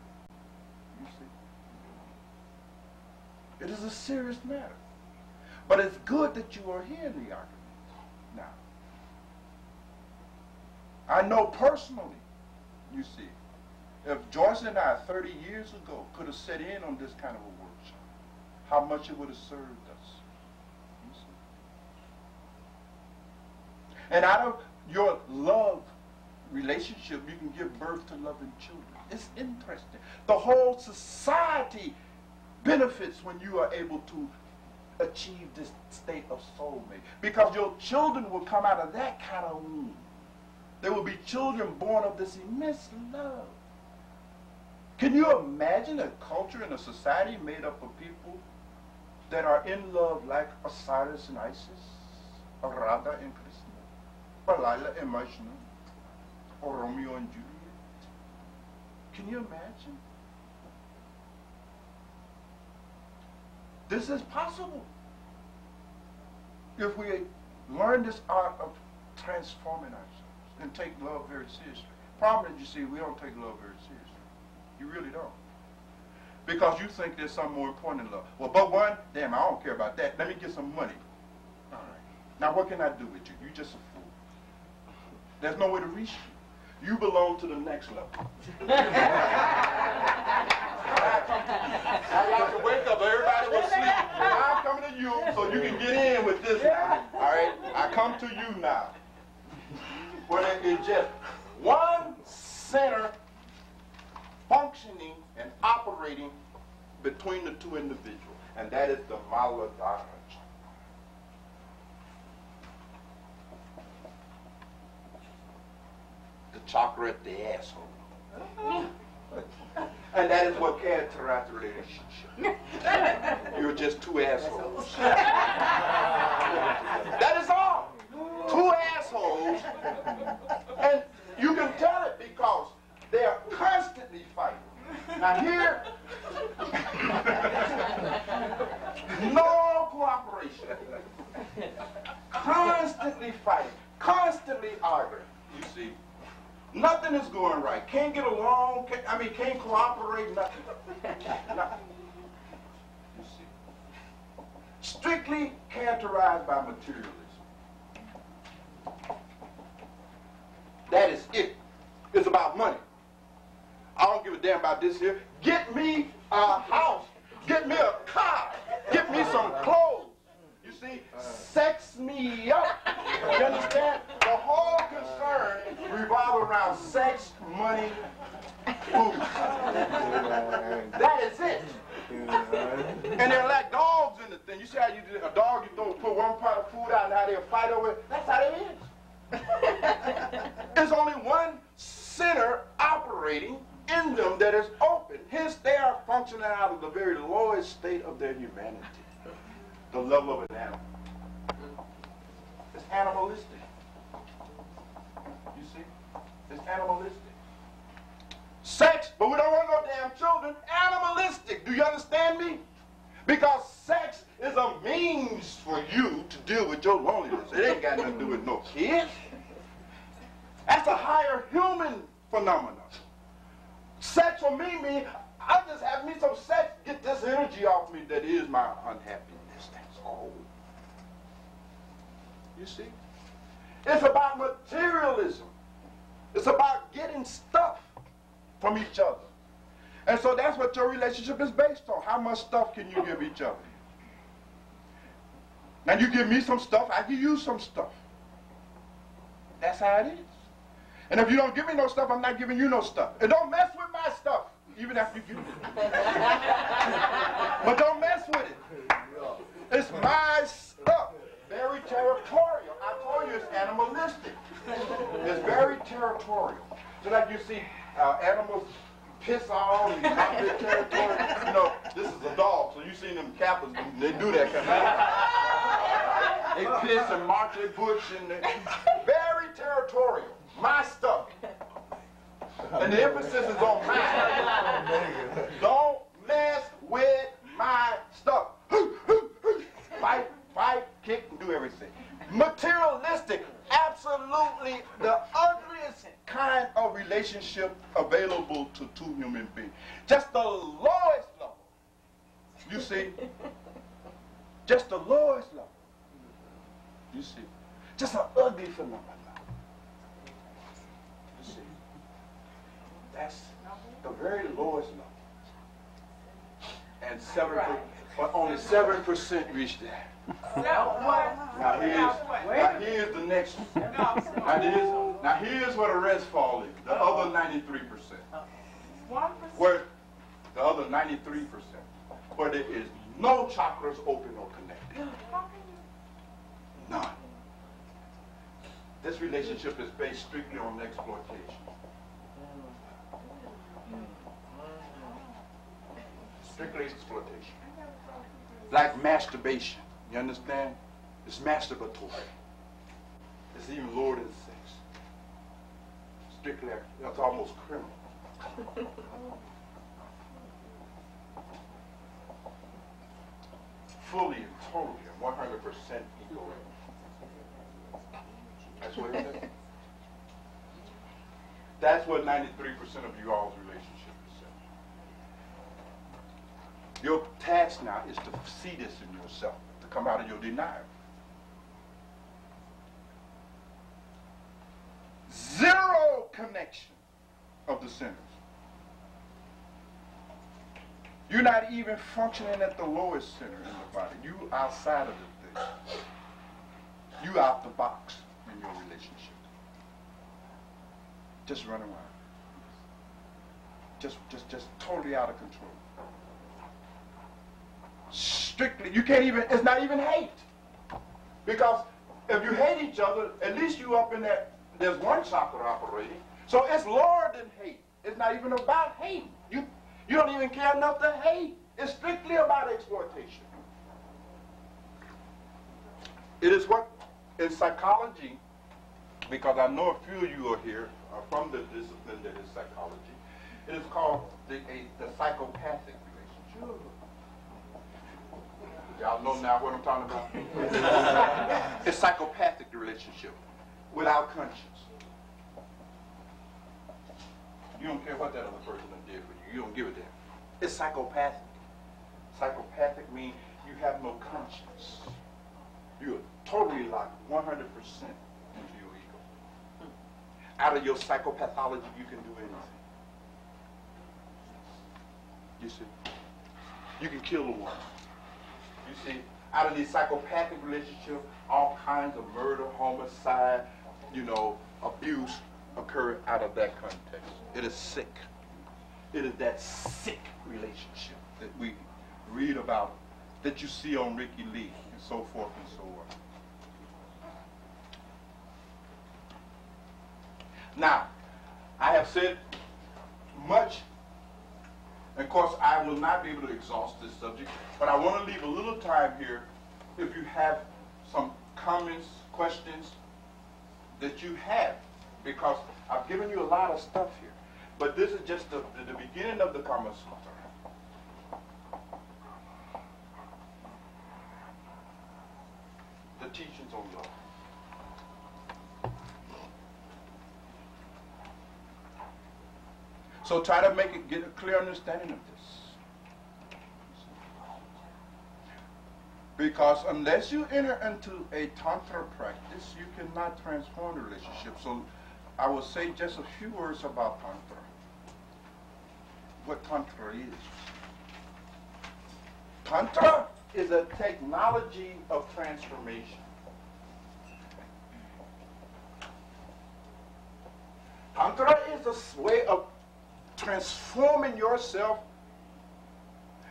You see? It is a serious matter. But it's good that you are here in the argument now. I know personally, you see, if Joyce and I 30 years ago could have set in on this kind of a workshop, how much it would have served us. You see? And out of your love relationship, you can give birth to loving children. It's interesting. The whole society benefits when you are able to achieve this state of soulmate, because your children will come out of that kind of womb. There will be children born of this immense love. Can you imagine a culture and a society made up of people that are in love like Osiris and Isis, or Radha and Krishna, or Lila and Majnun, or Romeo and Juliet? Can you imagine? This is possible if we learn this art of transforming ourselves and take love very seriously. Problem is, you see, we don't take love very seriously. You really don't. Because you think there's something more important than love. Well, Bhagwan, damn, I don't care about that. Let me get some money. All right. Now, what can I do with you? You're just a fool. There's no way to reach you. You belong to the next level. I got to wake up. Everybody was asleep. Now I'm coming to you so you can get in with this now. All right? I come to you now. Where there is just one center functioning and operating between the two individuals, and that is the Maladharaj. The chakra at the asshole. And that is what characterizes the relationship. You're just two assholes. That is all. Two assholes. And you can tell it because they are constantly fighting. Now here, no cooperation. Constantly fighting. Constantly arguing. You see? Nothing is going right. Can't get along. Can't cooperate. Nothing. Nothing. You see. Strictly characterized by materialism. That is it. It's about money. I don't give a damn about this here. Get me a house. Get me a car. Get me some clothes. You see, sex me up. You understand? The whole concern revolves around sex, money, food. That is it. And they're like dogs in the thing. You see how you do a dog, you put one part of food out and how they'll fight over it? That's how it is. There's only one center operating in them that is open. Hence, they are functioning out of the very lowest state of their humanity. The level of an animal. It's animalistic. You see? It's animalistic. Sex, but we don't want no damn children. Animalistic. Do you understand me? Because sex is a means for you to deal with your loneliness. It ain't got nothing to do with no kids. That's a higher human phenomenon. Sex for me means I just have me some sex, get this energy off me that is my unhappiness. That's all. You see? It's about materialism. It's about getting stuff from each other. And so that's what your relationship is based on. How much stuff can you give each other? Now you give me some stuff, I give you some stuff. That's how it is. And if you don't give me no stuff, I'm not giving you no stuff. And don't mess with my stuff, even after you give it. But don't mess with it. It's my stuff. Very territorial. I told you it's animalistic. It's very territorial. So like you see animals piss all and not their territory. You know, this is a dog, so you seen them Catholics, they do that kind of thing. They piss and march their bush and very territorial. My stuff. And the emphasis is on mine. Don't mess with my stuff. Fight, kick, and do everything. Materialistic, absolute absolutely the ugliest kind of relationship available to two human beings. Just the lowest level. You see? Just the lowest level. You see? Just an ugly phenomenon. You see? That's the very lowest level. And only 7% reach there. Now here's the next one. Now here's where the rest fall in. The other 93%. Where the other 93%, where there is no chakras open or connected. None. This relationship is based strictly on exploitation. Strictly exploitation. Like masturbation. You understand? It's masturbatory. It's even lower than sex. Strictly, that's almost criminal. Fully and totally and 100% egoism. That's what it is. That's what 93% of you all's relationship is. Your task now is to see this in yourself, to come out of your denial. Zero connection of the sinners. You're not even functioning at the lowest center in the body. You outside of the thing. You out the box in your relationship. Just run around. Just totally out of control. Strictly, you can't even, it's not even hate. Because if you hate each other, at least you up in that, there's one chakra operating. So it's lower than hate. It's not even about hate. You don't even care enough to hate. It's strictly about exploitation. It is what, in psychology, because I know a few of you are here from the discipline that is psychology, it is called the psychopathic relationship. Y'all know now what I'm talking about? It's psychopathic relationship without conscience. You don't care what that other person did for you. You don't give a damn. It's psychopathic. Psychopathic means you have no conscience. You're totally locked 100% into your ego. Out of your psychopathology, you can do anything. You see? You can kill a woman. You see? Out of these psychopathic relationships, all kinds of murder, homicide, abuse occur out of that context. It is sick. It is that sick relationship that we read about, that you see on Ricky Lee, and so forth and so on. Now, I have said much, and of course I will not be able to exhaust this subject, but I want to leave a little time here if you have some comments, questions that you have, because I've given you a lot of stuff here. But this is just the beginning of the Kama Sutra. The teachings on love. So try to get a clear understanding of this. Because unless you enter into a Tantra practice, you cannot transform the relationship. So I will say just a few words about Tantra. What Tantra is. Tantra is a technology of transformation. Tantra is a way of transforming yourself.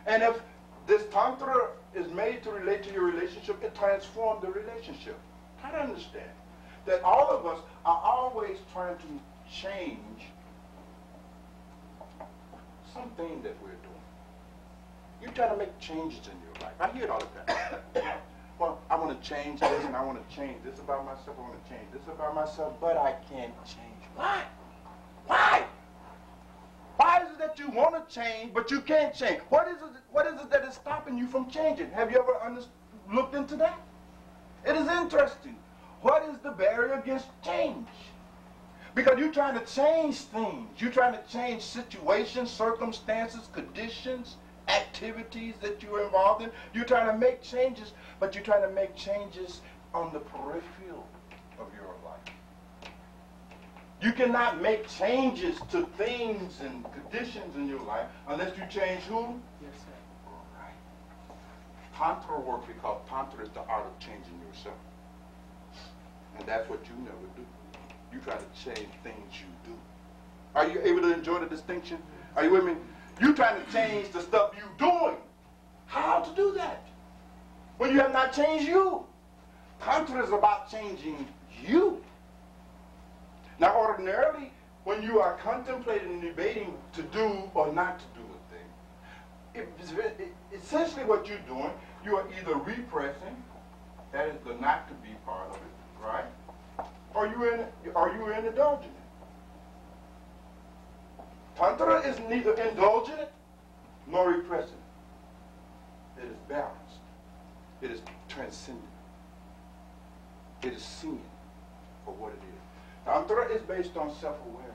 And if this Tantra is made to relate to your relationship, it transforms the relationship. Try to understand that all of us are always trying to change something that we're doing. You try to make changes in your life. I hear it all the time. Well, I want to change this, and I want to change this about myself. I want to change this about myself, but I can't change. Why? Why? Why is it that you want to change, but you can't change? What is it that is stopping you from changing? Have you ever looked into that? It is interesting. What is the barrier against change? Because you're trying to change things. You're trying to change situations, circumstances, conditions, activities that you're involved in. You're trying to make changes, but you're trying to make changes on the peripheral of your life. You cannot make changes to things and conditions in your life unless you change who? Yes, sir. Tantra work, because Tantra is the art of changing yourself. And that's what you never do. You try to change things you do. Are you able to enjoy the distinction? Are you with me? You trying to change the stuff you doing. How to do that? When you have not changed you. Tantra is about changing you. Now ordinarily, when you are contemplating and debating to do or not to do a thing, essentially what you're doing, you are either repressing, that is the not to be part of it, right? Or you in indulging it. Tantra is neither indulging it nor repressing it. It is balanced. It is transcendent. It is seen for what it is. Tantra is based on self-awareness.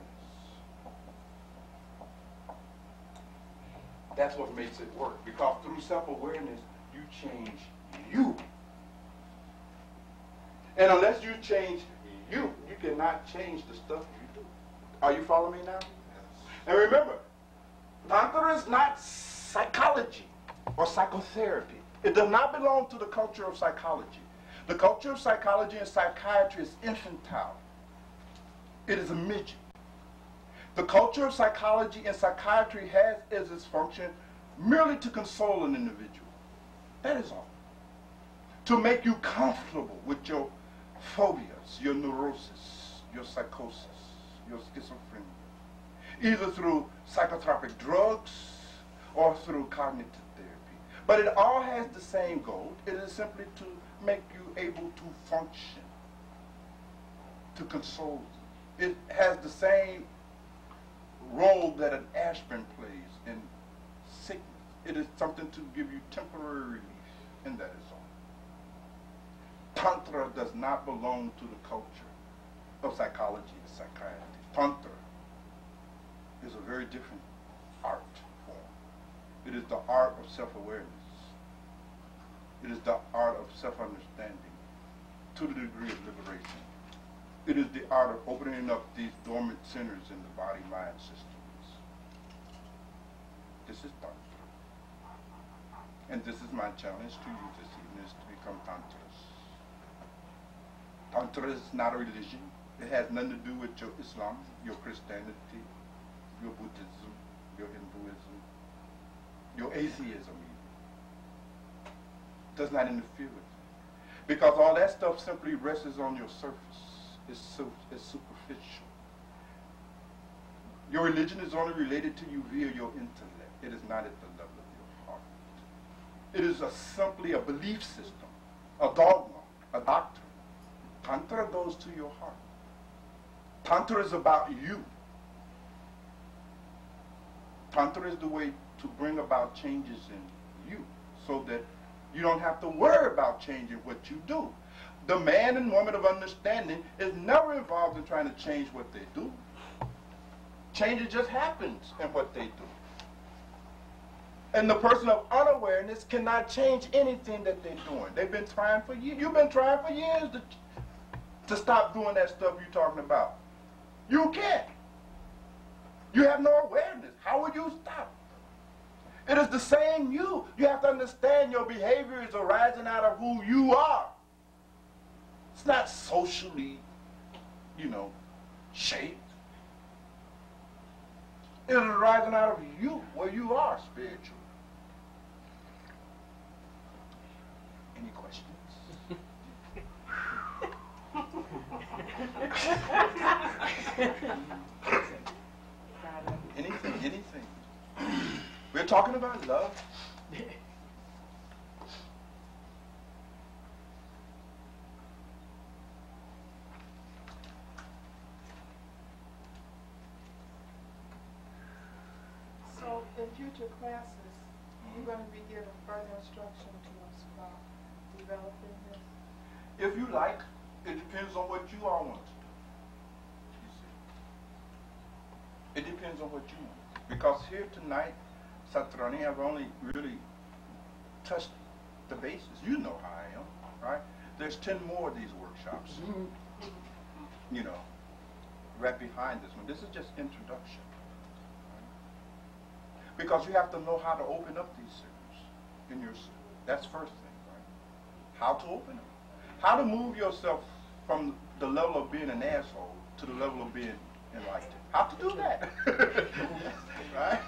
That's what makes it work. Because through self-awareness, you change you. And unless you change you cannot change the stuff you do. Are you following me now? Yes. And remember, Tantra is not psychology or psychotherapy. It does not belong to the culture of psychology. The culture of psychology and psychiatry is infantile. It is a midget. The culture of psychology and psychiatry has as its function merely to console an individual. That is all. To make you comfortable with your phobias, your neurosis, your psychosis, your schizophrenia, either through psychotropic drugs or through cognitive therapy. But it all has the same goal. It is simply to make you able to function, to console you. It has the same role that an aspirin plays in sickness. It is something to give you temporary relief, and that is all. Tantra does not belong to the culture of psychology and psychiatry. Tantra is a very different art form. It is the art of self-awareness. It is the art of self-understanding to the degree of liberation. It is the art of opening up these dormant centers in the body-mind systems. This is Tantra. And this is my challenge to you this evening, is to become Tantras. Tantra is not a religion. It has nothing to do with your Islam, your Christianity, your Buddhism, your Hinduism, your atheism even. It does not interfere with it. Because all that stuff simply rests on your surface. It's superficial. Your religion is only related to you via your intellect. It is not at the level of your heart. It is simply a belief system, a dogma, a doctrine. Tantra goes to your heart. Tantra is about you. Tantra is the way to bring about changes in you so that you don't have to worry about changing what you do. The man and woman of understanding is never involved in trying to change what they do. Change just happens in what they do. And the person of unawareness cannot change anything that they're doing. They've been trying for years. You've been trying for years to stop doing that stuff you're talking about. You can't. You have no awareness. How would you stop? It is the same you. You have to understand your behavior is arising out of who you are. It's not socially, shaped. It is arising out of you, where you are spiritually. Any questions? Anything. We're talking about love. So in future classes, you're going to be giving further instruction to us about developing this? If you like, It depends on what you all want to do. You see. It depends on what you want. Because here tonight, Satrani have only really touched the basis. You know how I am, right? There's 10 more of these workshops, you know, right behind this one. This is just introduction. Right? Because you have to know how to open up these circles in your circle. That's first thing, right? How to open them. How to move yourself from the level of being an asshole to the level of being enlightened. How to do that. Right?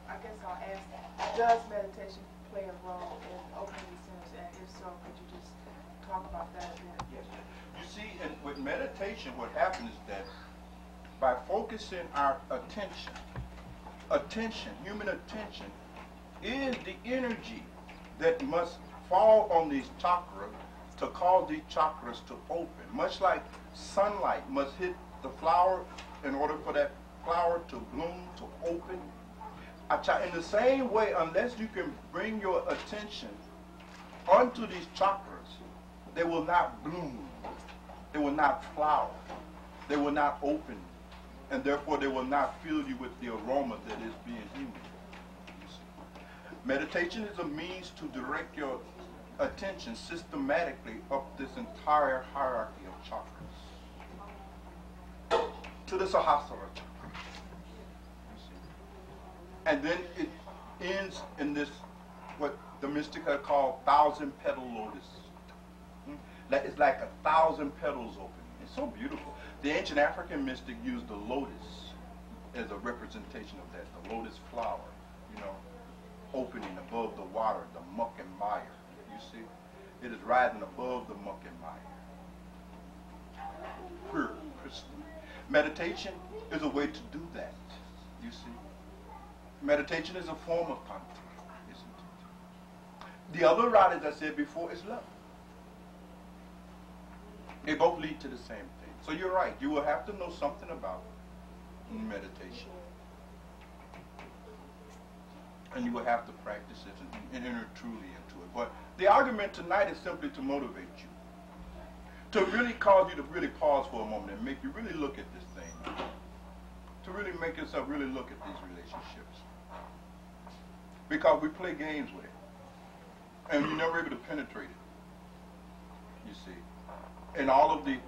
I guess I'll ask, does meditation play a role in opening these centers? And if so, could you just talk about that a bit? Yes. You see, with meditation, what happens is that by focusing our attention, human attention, is the energy that must fall on these chakras to cause these chakras to open. Much like sunlight must hit the flower in order for that flower to bloom, to open. In the same way, unless you can bring your attention onto these chakras, they will not bloom, they will not flower, they will not open, and therefore they will not fill you with the aroma that is being human. Meditation is a means to direct your attention systematically up this entire hierarchy of chakras to the Sahasrara chakra. And then it ends in this, what the mystics have called 1,000-petal lotus. That is like 1,000 petals opening. It's so beautiful. The ancient African mystic used the lotus as a representation of that, the lotus flower, you know, opening above the water, the muck and mire. You see? It is rising above the muck and mire. Pure, crystal. Meditation is a way to do that, you see? Meditation is a form of tantra, isn't it? The other route, as I said before, is love. They both lead to the same thing. So you're right. You will have to know something about meditation. And you will have to practice it and enter truly into it. But the argument tonight is simply to motivate you. To really cause you to really pause for a moment and make you really look at this thing. To really make yourself really look at these relationships. Because we play games with it. And you're never able to penetrate it. You see. And all of the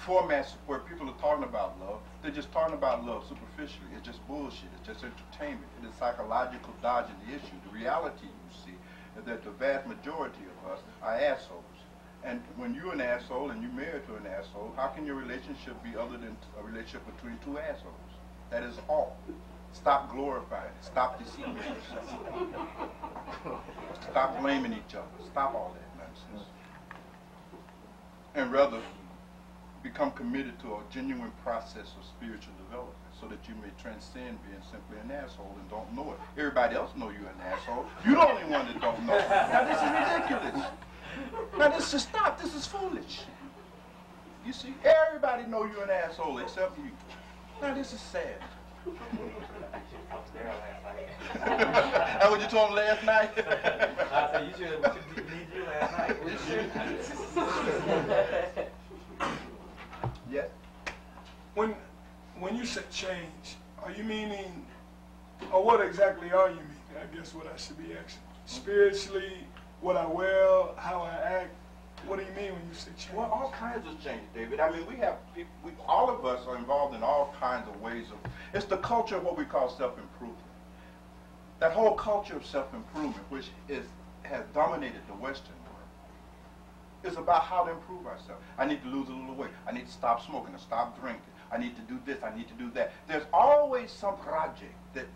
formats where people are talking about love, they're just talking about love superficially. It's just bullshit. It's just entertainment. It is psychological dodging the issue. The reality, you see, is that the vast majority of us are assholes. And when you're an asshole and you're married to an asshole, how can your relationship be other than a relationship between two assholes? That is all. Stop glorifying it. Stop deceiving yourself. Stop blaming each other. Stop all that nonsense. And rather, become committed to a genuine process of spiritual development so that you may transcend being simply an asshole and don't know it. Everybody else know you're an asshole. You're the only one that don't know. Now this is ridiculous. Now this is stop. This is foolish. You see, everybody know you're an asshole except you. Now this is sad. That's what you told him last night? I said, you should need you last night. Yes. When you say change, are you meaning, or what exactly are you meaning? I guess what I should be asking. Spiritually, what I wear, how I act. What do you mean when you say change? Well, all kinds of change, David. I mean, all of us are involved in all kinds of ways of. It's the culture of what we call self-improvement. That whole culture of self-improvement, which has dominated the Western world, is about how to improve ourselves. I need to lose a little weight. I need to stop smoking or stop drinking. I need to do this. I need to do that. There's always some project that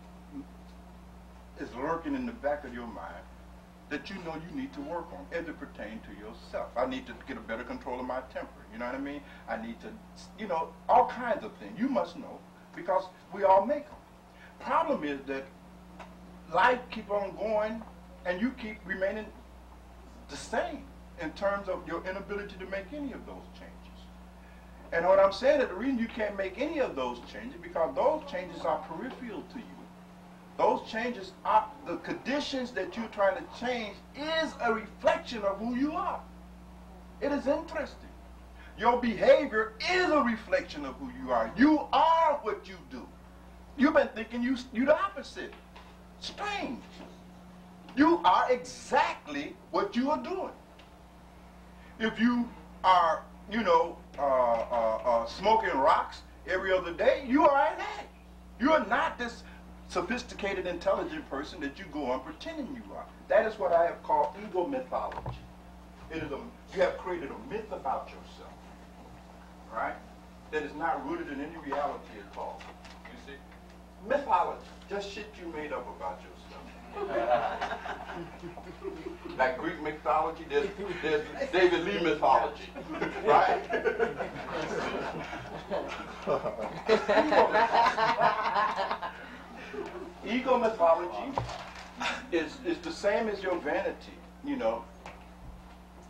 is lurking in the back of your mind that you know you need to work on as it pertains to yourself. I need to get a better control of my temper. You know what I mean? I need to, you know, all kinds of things. You must know because we all make them. Problem is that life keep on going and you keep remaining the same in terms of your inability to make any of those changes. And what I'm saying is the reason you can't make any of those changes because those changes are peripheral to you. those changes are, the conditions that you're trying to change is a reflection of who you are. It is interesting. Your behavior is a reflection of who you are. You are what you do. You've been thinking you're the opposite. Strange. You are exactly what you are doing. If you are, smoking rocks every other day, you are an addict. You are not this sophisticated, intelligent person that you go on pretending you are. That is what I have called ego mythology. It is you have created a myth about yourself, right? That is not rooted in any reality at all. You see? Mythology, just shit you made up about yourself. Like Greek mythology, there's David Lee mythology, right? Ego mythology is the same as your vanity,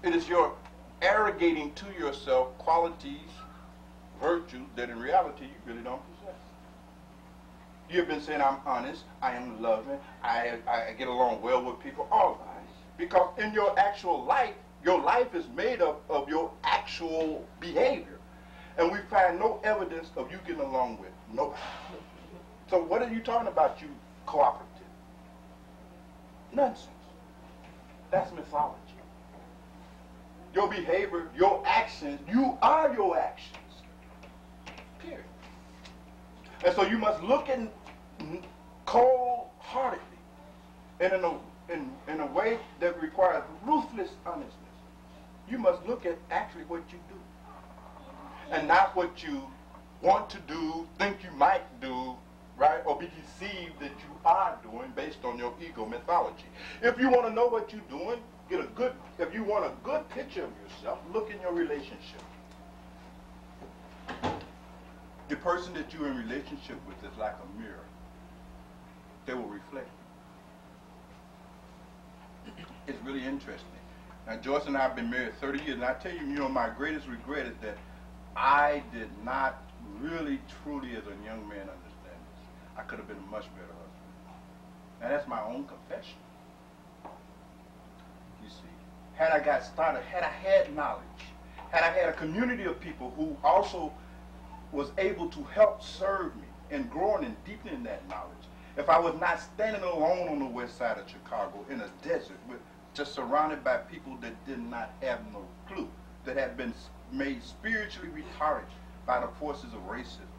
It is your arrogating to yourself qualities, virtues that in reality you really don't possess. You've been saying, I'm honest, I am loving, I get along well with people, all lies. Because in your actual life, your life is made up of your actual behavior. And we find no evidence of you getting along with nobody. So what are you talking about, you cooperative? Nonsense. That's mythology. Your behavior, your actions, you are your actions. Period. And so you must look in cold-heartedly and in a way that requires ruthless honestness. You must look at actually what you do. And not what you want to do, think you might do, right? Or be deceived that you are doing based on your ego mythology. If you want to know what you're doing, if you want a good picture of yourself, look in your relationship. The person that you're in relationship with is like a mirror. They will reflect you. It's really interesting. Now, Joyce and I have been married 30 years, and I tell you, my greatest regret is that I did not really, truly, as a young man, understand this. I could have been a much better husband. And that's my own confession. You see, had I got started, had I had knowledge, had I had a community of people who also was able to help serve me in growing and deepening that knowledge, if I was not standing alone on the west side of Chicago in a desert, just surrounded by people that did not have no clue, that had been made spiritually retarded by the forces of racism,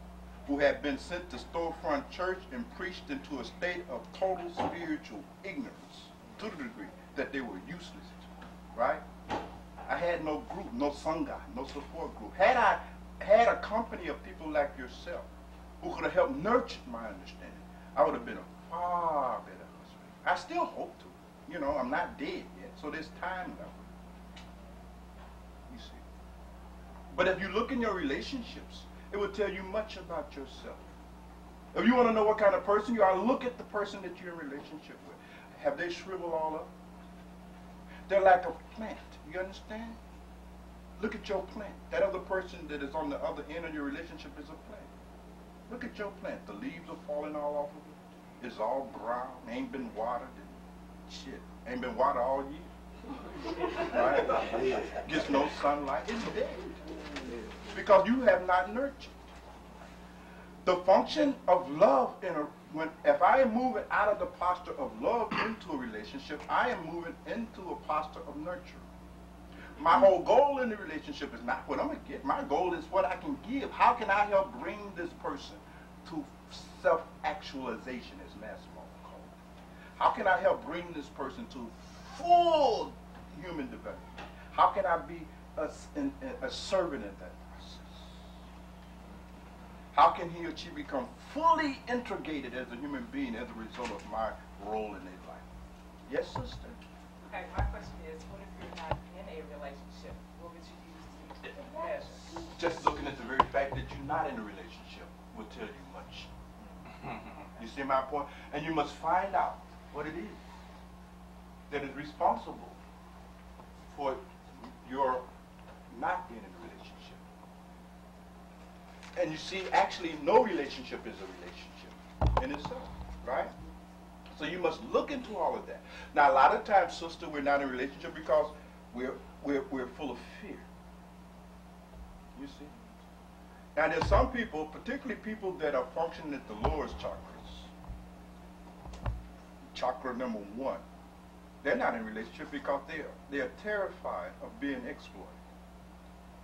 who had been sent to storefront church and preached into a state of total spiritual ignorance to the degree that they were useless, right? I had no group, no sangha, no support group. Had I had a company of people like yourself who could have helped nurture my understanding, I would have been a far better husband. I still hope to. I'm not dead yet, so there's time left. You see. But if you look in your relationships, it will tell you much about yourself. If you want to know what kind of person you are, look at the person that you're in relationship with. Have they shriveled all up? They're like a plant. You understand? Look at your plant. That other person that is on the other end of your relationship is a plant. Look at your plant. The leaves are falling all off of it. It's all brown. Ain't been watered. Shit. Ain't been watered all year. Right? Gets no sunlight. It's dead. Because you have not nurtured. The function of love if I am moving out of the posture of love into a relationship, I am moving into a posture of nurture. My whole goal in the relationship is not what I'm going to get. My goal is what I can give. How can I help bring this person to self-actualization, as Maslow called it? How can I help bring this person to full human development? How can I be a servant in that process? How can he or she become fully integrated as a human being as a result of my role in their life? Yes, sister? Okay, my question is, what if you're not in a relationship? What would you use to measure? Just looking at the very fact that you're not in a relationship will tell you much. You see my point? And you must find out what it is that is responsible for your not being in a relationship. And you see, actually, no relationship is a relationship in itself, right? So you must look into all of that. Now, a lot of times, sister, we're not in a relationship because we're full of fear. You see? And there's some people, particularly people that are functioning at the lowest chakras, chakra number 1, they're not in a relationship because they're terrified of being exploited.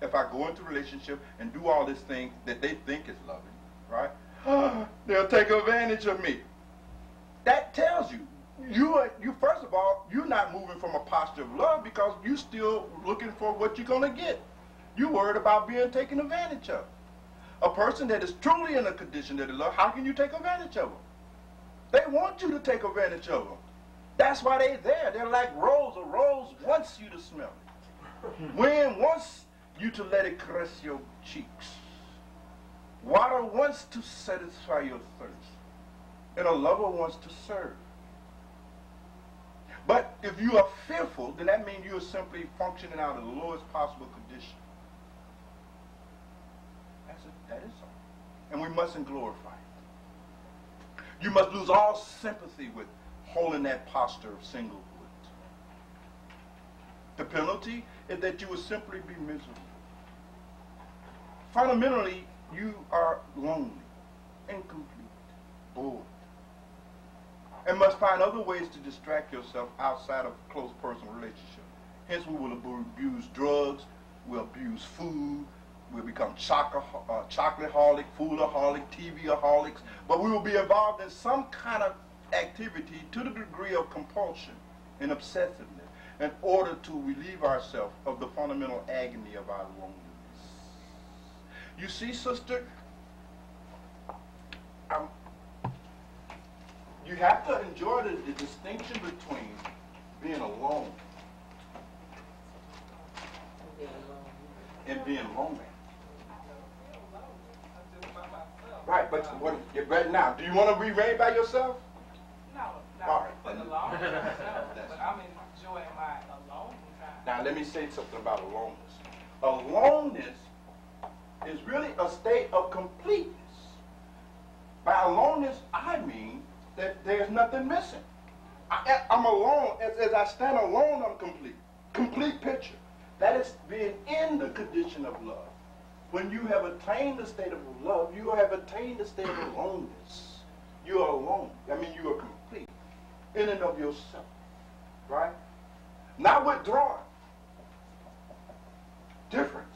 If I go into a relationship and do all this thing that they think is loving, right? They'll take advantage of me. That tells you, you first of all, you're not moving from a posture of love because you're still looking for what you're going to get. You're worried about being taken advantage of. A person that is truly in a condition that they love, how can you take advantage of them? They want you to take advantage of them. That's why they're there. They're like rose. A rose wants you to smell it. Wind wants you to let it caress your cheeks. Water wants to satisfy your thirst. And a lover wants to serve. But if you are fearful, then that means you are simply functioning out of the lowest possible condition. That is all. And we mustn't glorify it. You must lose all sympathy with holding that posture of singlehood. The penalty is that you will simply be miserable. Fundamentally, you are lonely, incomplete, bored, and must find other ways to distract yourself outside of close personal relationship. Hence, we will abuse drugs, we'll abuse food, we'll become chocolate-holic, food-aholic, TV-aholics, but we will be involved in some kind of activity to the degree of compulsion and obsessiveness in order to relieve ourselves of the fundamental agony of our loneliness. You see, sister, you have to enjoy the distinction between being alone and being lonely. Right, but right now, do you want to be raised by yourself? No, not All right. for the long term, no, but I'm enjoying my alone time. Now, let me say something about aloneness. Aloneness is really a state of completeness. By aloneness, I mean that there's nothing missing. I'm alone. As I stand alone, I'm complete. Complete picture. That is being in the condition of love. When you have attained the state of love, you have attained the state of aloneness. You are alone. I mean, you are complete in and of yourself. Right? Not withdrawn. Different.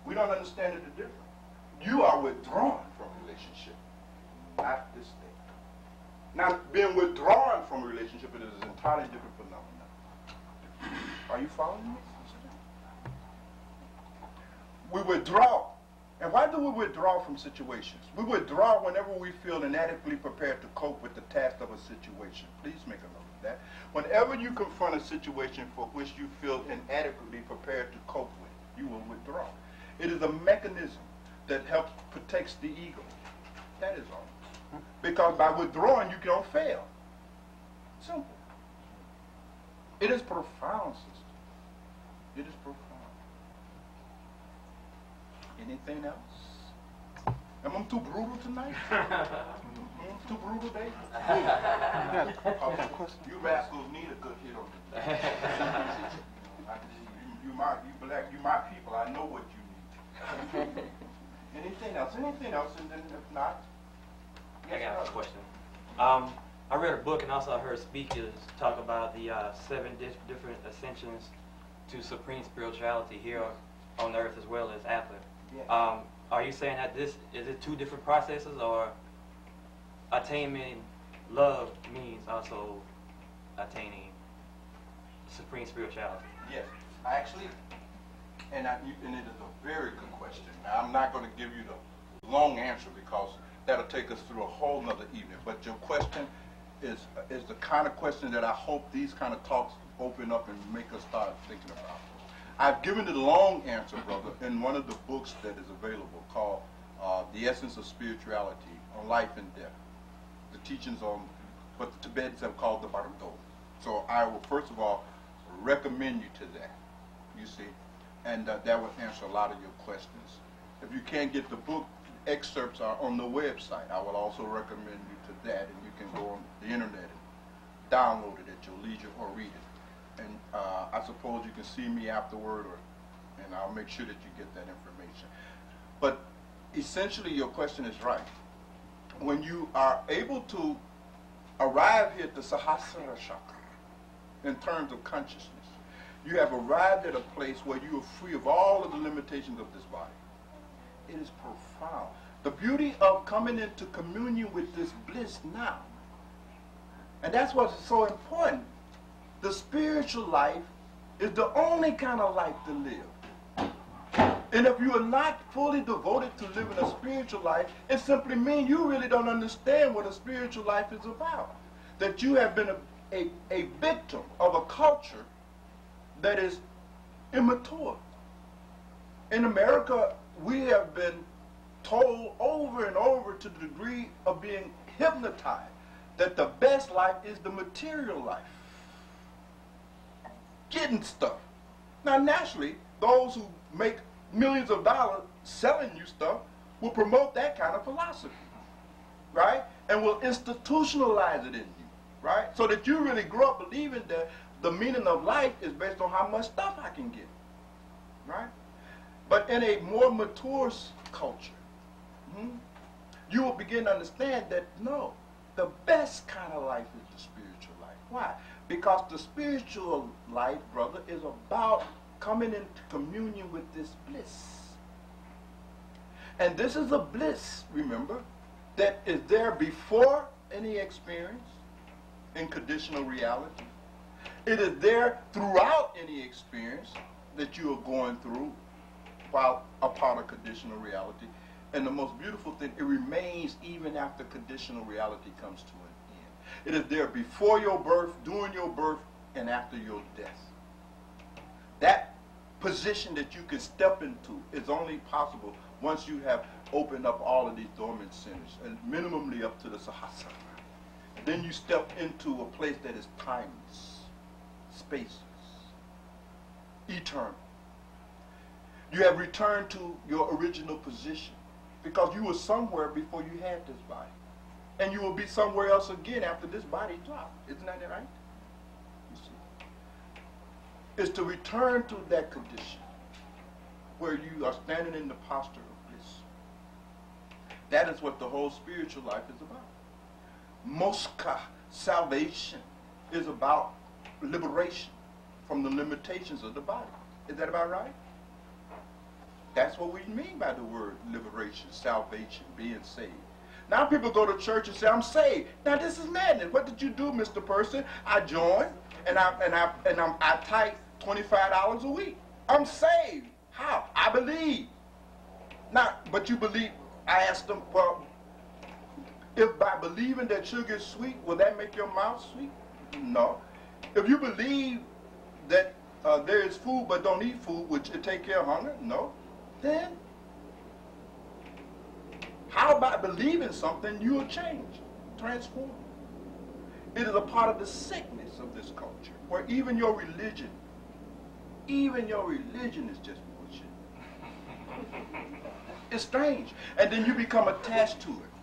We don't understand it different. You are withdrawn from relationship, not this state. Now, being withdrawn from a relationship is an entirely different phenomenon. Are you following me? We withdraw. And why do we withdraw from situations? We withdraw whenever we feel inadequately prepared to cope with the task of a situation. Please make a note of that. Whenever you confront a situation for which you feel inadequately prepared to cope with, you will withdraw. It is a mechanism that helps protects the ego. That is all. Because by withdrawing, you don't fail. Simple. It is profound, sister. It is profound. Anything else? Am I too brutal tonight? Too brutal, Dave? You rascals need a good hit on me. You my people. I know what you need. Anything else? Anything else? And then if not, I got a question. I read a book and also I heard speakers talk about the 7 different ascensions to supreme spirituality here on earth as well as after. Yeah. Are you saying that is it 2 different processes, or attaining love means also attaining supreme spirituality? Yes, actually, and it is a very good question. Now, I'm not going to give you the long answer because that'll take us through a whole nother evening. But your question is the kind of question that I hope these kind of talks open up and make us start thinking about. I've given the long answer, brother, in one of the books that is available called The Essence of Spirituality on Life and Death. The teachings on what the Tibetans have called the Bardo. So I will first of all recommend you to that, you see, and that will answer a lot of your questions. If you can't get the book, excerpts are on the website. I will also recommend you to that, and you can go on the internet and download it at your leisure or read it. And I suppose you can see me afterward, and I'll make sure that you get that information. But essentially, your question is right. When you are able to arrive here at the Sahasrara Chakra in terms of consciousness, you have arrived at a place where you are free of all of the limitations of this body. It is profound. The beauty of coming into communion with this bliss now. And that's what's so important. The spiritual life is the only kind of life to live. And if you are not fully devoted to living a spiritual life, it simply means you really don't understand what a spiritual life is about. That you have been a victim of a culture that is immature. In America, we have been told over and over to the degree of being hypnotized that the best life is the material life. Getting stuff. Now, naturally, those who make millions of dollars selling you stuff will promote that kind of philosophy, right? And will institutionalize it in you, right? So that you really grow up believing that the meaning of life is based on how much stuff I can get, right? But in a more mature culture, you will begin to understand that, no, the best kind of life is the spiritual life. Why? Because the spiritual life, brother, is about coming into communion with this bliss. And this is a bliss, remember, that is there before any experience in conditional reality. It is there throughout any experience that you are going through while a part of conditional reality. And the most beautiful thing, it remains even after conditional reality comes to an end. It is there before your birth, during your birth, and after your death. That position that you can step into is only possible once you have opened up all of these dormant centers, and minimally up to the Sahasrara. Then you step into a place that is timeless, spaceless, eternal. You have returned to your original position because you were somewhere before you had this body. And you will be somewhere else again after this body dropped. Isn't that right? You see. It's to return to that condition where you are standing in the posture of bliss. That is what the whole spiritual life is about. Moksha, salvation, is about liberation from the limitations of the body. Is that about right? That's what we mean by the word liberation, salvation, being saved. Now people go to church and say, I'm saved. Now this is madness. What did you do, Mr. Person? I joined and I tithe $25 a week. I'm saved. How? I believe. Now, but you believe, I asked them, well, if by believing that sugar is sweet, will that make your mouth sweet? No. If you believe that there is food but don't eat food, which it take care of hunger? No. Then, how about believing something you will change, transform? It is a part of the sickness of this culture, where even your religion is just bullshit. It's strange. And then you become attached to it.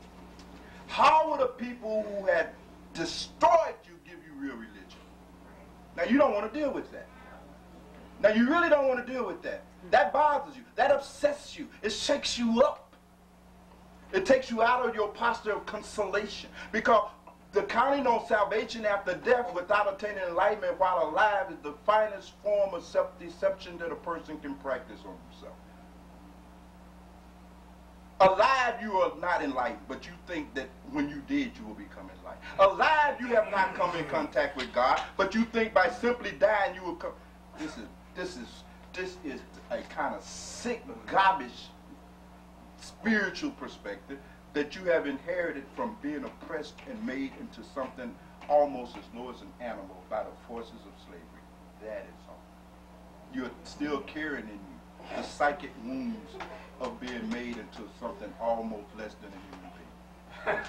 How would the people who had destroyed you give you real religion? Now you don't want to deal with that. Now you really don't want to deal with that. That bothers you. That upsets you. It shakes you up. It takes you out of your posture of consolation. Because the counting on salvation after death without attaining enlightenment while alive is the finest form of self-deception that a person can practice on himself. Alive, you are not enlightened, but you think that when you did, you will become enlightened. Alive, you have not come in contact with God, but you think by simply dying, you will come. This is a kind of sick, garbage spiritual perspective that you have inherited from being oppressed and made into something almost as low as an animal by the forces of slavery. That is all. You're still carrying in you the psychic wounds of being made into something almost less than a human being.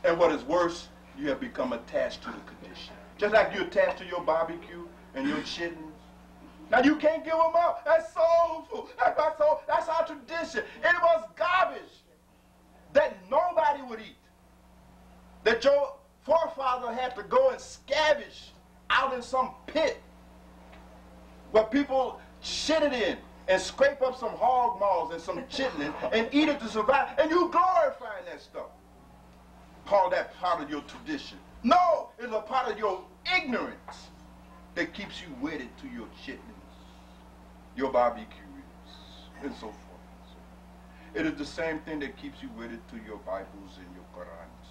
And what is worse, you have become attached to the condition. Just like you're attached to your barbecue and your chitlins. Now you can't give them up. That's soul food. That's our tradition. It was garbage that nobody would eat. That your forefather had to go and toilet scavenged out in some pit where people shit it in and scrape up some hog maws and some chitlins and eat it to survive, and you glorifying that stuff. Call that part of your tradition. No, it's a part of your ignorance that keeps you wedded to your chitlins, your barbecue ribs, and so forth. It is the same thing that keeps you wedded to your Bibles and your Qurans.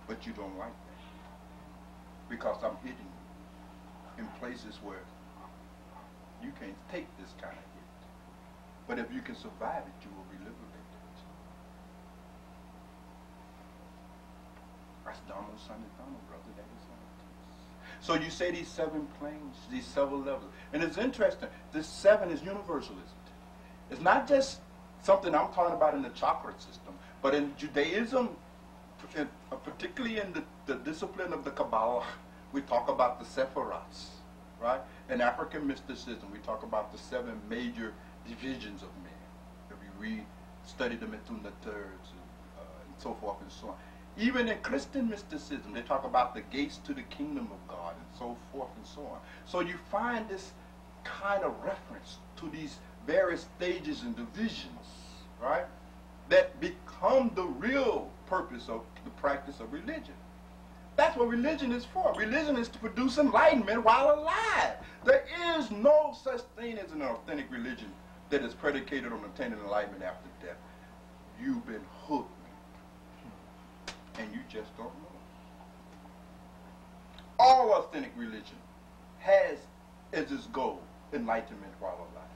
But you don't like that because I'm hitting you in places where you can't take this kind of hit. But if you can survive it, you will be liberated. That's Donald Sanitano, brother. That is how it is. So you say these 7 planes, these 7 levels. And it's interesting. This 7 is universalism. It's not just something I'm talking about in the chakra system, but in Judaism, particularly in the discipline of the Kabbalah, we talk about the Sephiroths, right? In African mysticism, we talk about the 7 major divisions of man. If you study the Metuna Thirds and so forth and so on. Even in Christian mysticism, they talk about the gates to the kingdom of God and so forth and so on. So you find this kind of reference to these various stages and divisions, right, that become the real purpose of the practice of religion. That's what religion is for. Religion is to produce enlightenment while alive. There is no such thing as an authentic religion that is predicated on attaining enlightenment after death. You've been hooked, and you just don't know. All authentic religion has as its goal enlightenment while alive.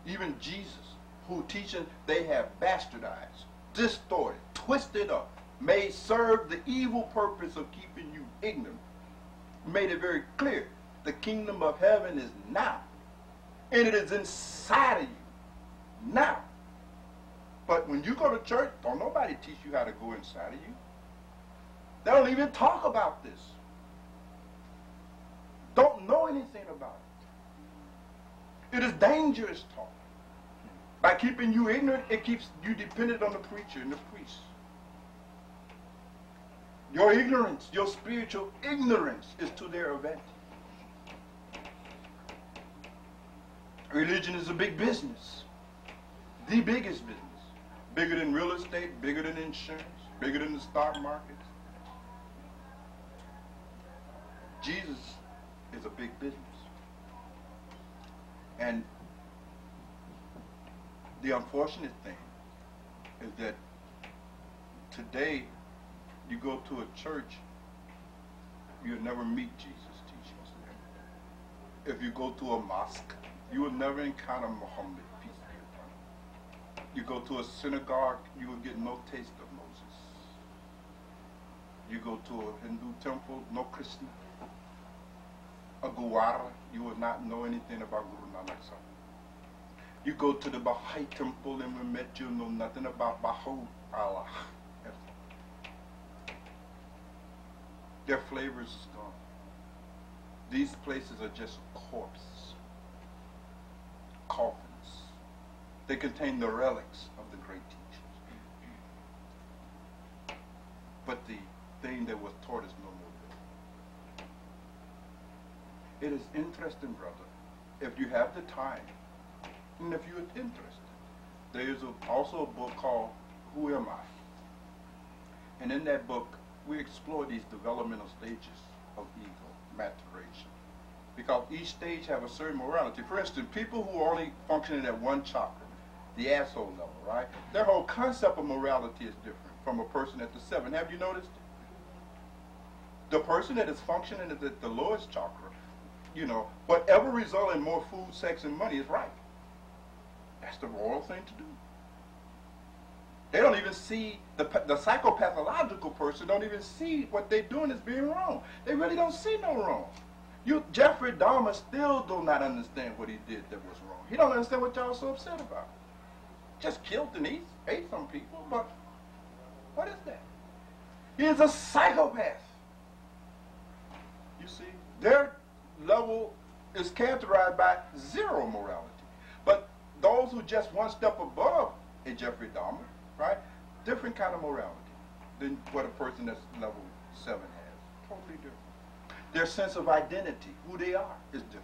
Even Jesus, who teaching they have bastardized, distorted, twisted up, may serve the evil purpose of keeping you ignorant, made it very clear the kingdom of heaven is now, and it is inside of you now. But when you go to church, don't nobody teach you how to go inside of you. They don't even talk about this. Don't know anything about it. It is dangerous talk. By keeping you ignorant, it keeps you dependent on the preacher and the priest. Your ignorance, your spiritual ignorance, is to their advantage. Religion is a big business. The biggest business. Bigger than real estate, bigger than insurance, bigger than the stock market. Jesus is a big business. And the unfortunate thing is that today you go to a church, you'll never meet Jesus' teachings there. If you go to a mosque, you will never encounter Muhammad, peace be upon him. You go to a synagogue, you will get no taste of Moses. You go to a Hindu temple, no Krishna. A Gurdwara, you will not know anything about Guru Nanak Sahib. You go to the Baha'i temple and we met, you'll know nothing about Baha'u'llah. Their flavors is gone. These places are just corpses, coffins. They contain the relics of the great teachers. But the thing that was taught is no more there. It is interesting, brother, if you have the time, and if you're interested. There is also a book called Who Am I? And in that book, we explore these developmental stages of ego, maturation. Because each stage have a certain morality. For instance, people who are only functioning at one chakra, the asshole level, right? Their whole concept of morality is different from a person at the 7. Have you noticed? The person that is functioning at the lowest chakra, you know, whatever result in more food, sex, and money is right. That's the moral thing to do. They don't even see, the psychopathological person don't even see what they're doing as being wrong. They really don't see no wrong. Jeffrey Dahmer still do not understand what he did that was wrong. He don't understand what y'all so upset about. Just killed and ate some people, but what is that? He is a psychopath. You see, their level is characterized by zero morality. But those who just one step above a Jeffrey Dahmer, right, different kind of morality than what a person that's level 7 has. totally different. Their sense of identity, who they are, is different.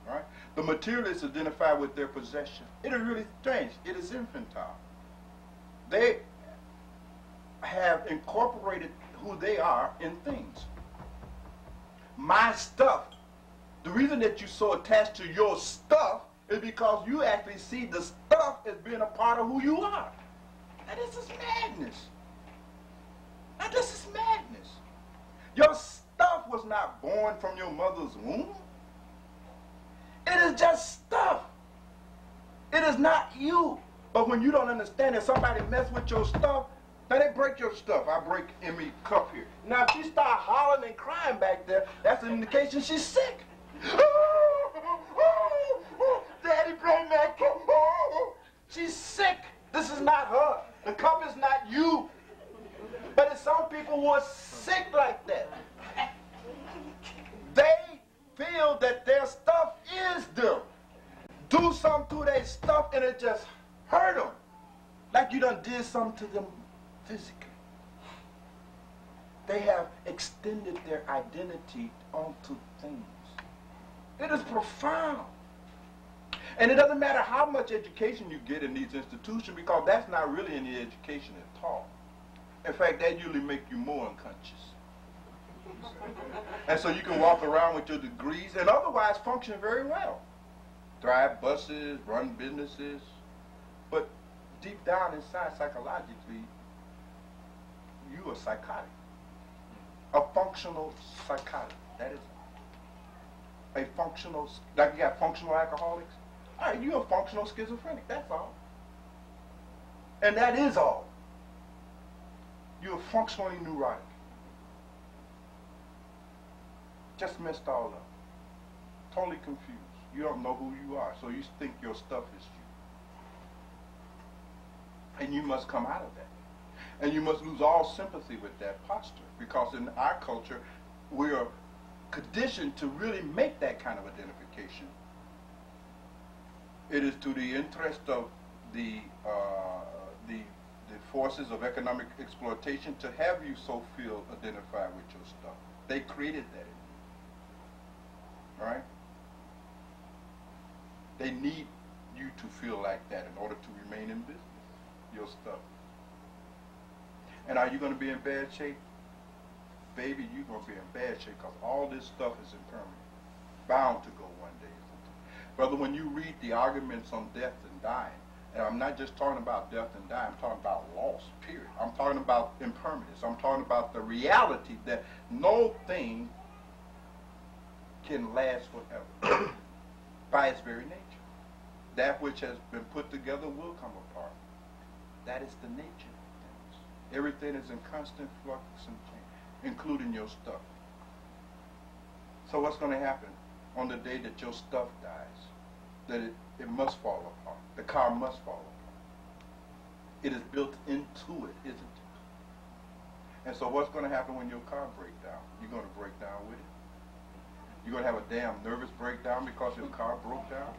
Right? The materialists identify with their possession. It is really strange. It is infantile. They have incorporated who they are in things. My stuff. The reason that you're so attached to your stuff is because you actually see the stuff as being a part of who you are. Now this is madness. Now this is madness. Your stuff was not born from your mother's womb. It is just stuff. It is not you. But when you don't understand that somebody mess with your stuff, now they break your stuff. I break Emmy's cup here. Now if she start hollering and crying back there, that's an indication she's sick. Daddy, bring that cup. She's sick. This is not her. The cup is not you. But it's some people who are sick like that. They feel that their stuff is them. Do something to their stuff and it just hurt them. Like you done did something to them physically. They have extended their identity onto things. It is profound. And it doesn't matter how much education you get in these institutions because that's not really any education at all. In fact, that usually makes you more unconscious. And so you can walk around with your degrees and otherwise function very well. Drive buses, run businesses. But deep down inside, psychologically, you are psychotic. A functional psychotic. That is a functional, like you got functional alcoholics. All right, you're a functional schizophrenic. That's all. And that is all. You're functionally neurotic. Just messed all up. Totally confused. You don't know who you are, so you think your stuff is you. And you must come out of that. And you must lose all sympathy with that posture, because in our culture, we are conditioned to really make that kind of identification. It is to the interest of the forces of economic exploitation to have you so feel identified with your stuff. They created that in you. Right? They need you to feel like that in order to remain in business, your stuff. And are you going to be in bad shape? Baby, you're going to be in bad shape because all this stuff is impermanent. Bound to go one day. Brother, when you read the arguments on death and dying, and I'm not just talking about death and dying, I'm talking about loss, period. I'm talking about impermanence. I'm talking about the reality that no thing can last forever by its very nature. That which has been put together will come apart. That is the nature of things. Everything is in constant flux and change, including your stuff. So what's going to happen on the day that your stuff dies? That it must fall apart. The car must fall apart. It is built into it, isn't it? And so what's going to happen when your car breaks down? You're going to break down with it. You're going to have a damn nervous breakdown because your car broke down.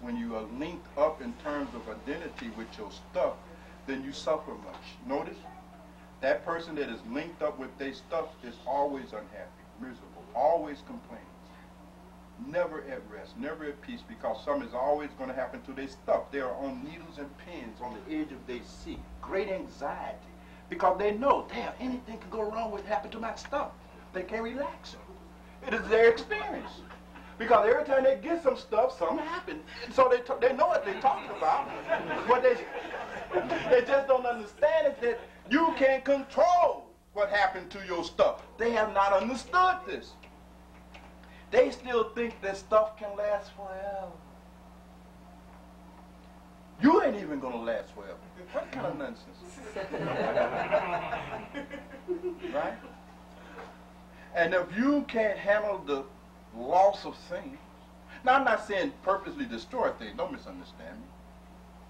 When you are linked up in terms of identity with your stuff, then you suffer much. Notice, that person that is linked up with their stuff is always unhappy, miserable, always complaining. Never at rest, never at peace, because something is always going to happen to their stuff. They are on needles and pins on the edge of their seat. Great anxiety, because they know, damn, anything can go wrong with happen to my stuff. They can't relax. It is their experience. Because every time they get some stuff, something happens. So they know what they're talking about. But they just don't understand it that you can't control what happened to your stuff. They have not understood this. They still think that stuff can last forever. You ain't even going to last forever. What kind of nonsense? Right? And if you can't handle the loss of things, now I'm not saying purposely destroy things. Don't misunderstand me.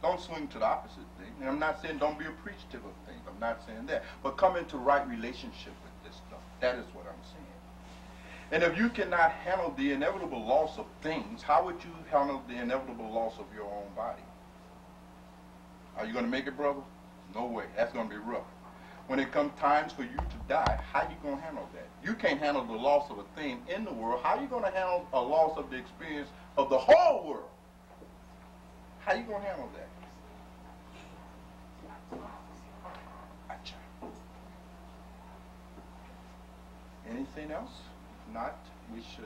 Don't swing to the opposite thing. And I'm not saying don't be appreciative of things. I'm not saying that. But come into right relationship with this stuff. That is what I'm saying. And if you cannot handle the inevitable loss of things, how would you handle the inevitable loss of your own body? Are you going to make it, brother? No way. That's going to be rough. When it comes times for you to die, how you going to handle that? You can't handle the loss of a thing in the world. How you going to handle a loss of the experience of the whole world? How you going to handle that? Anything else? If not, we should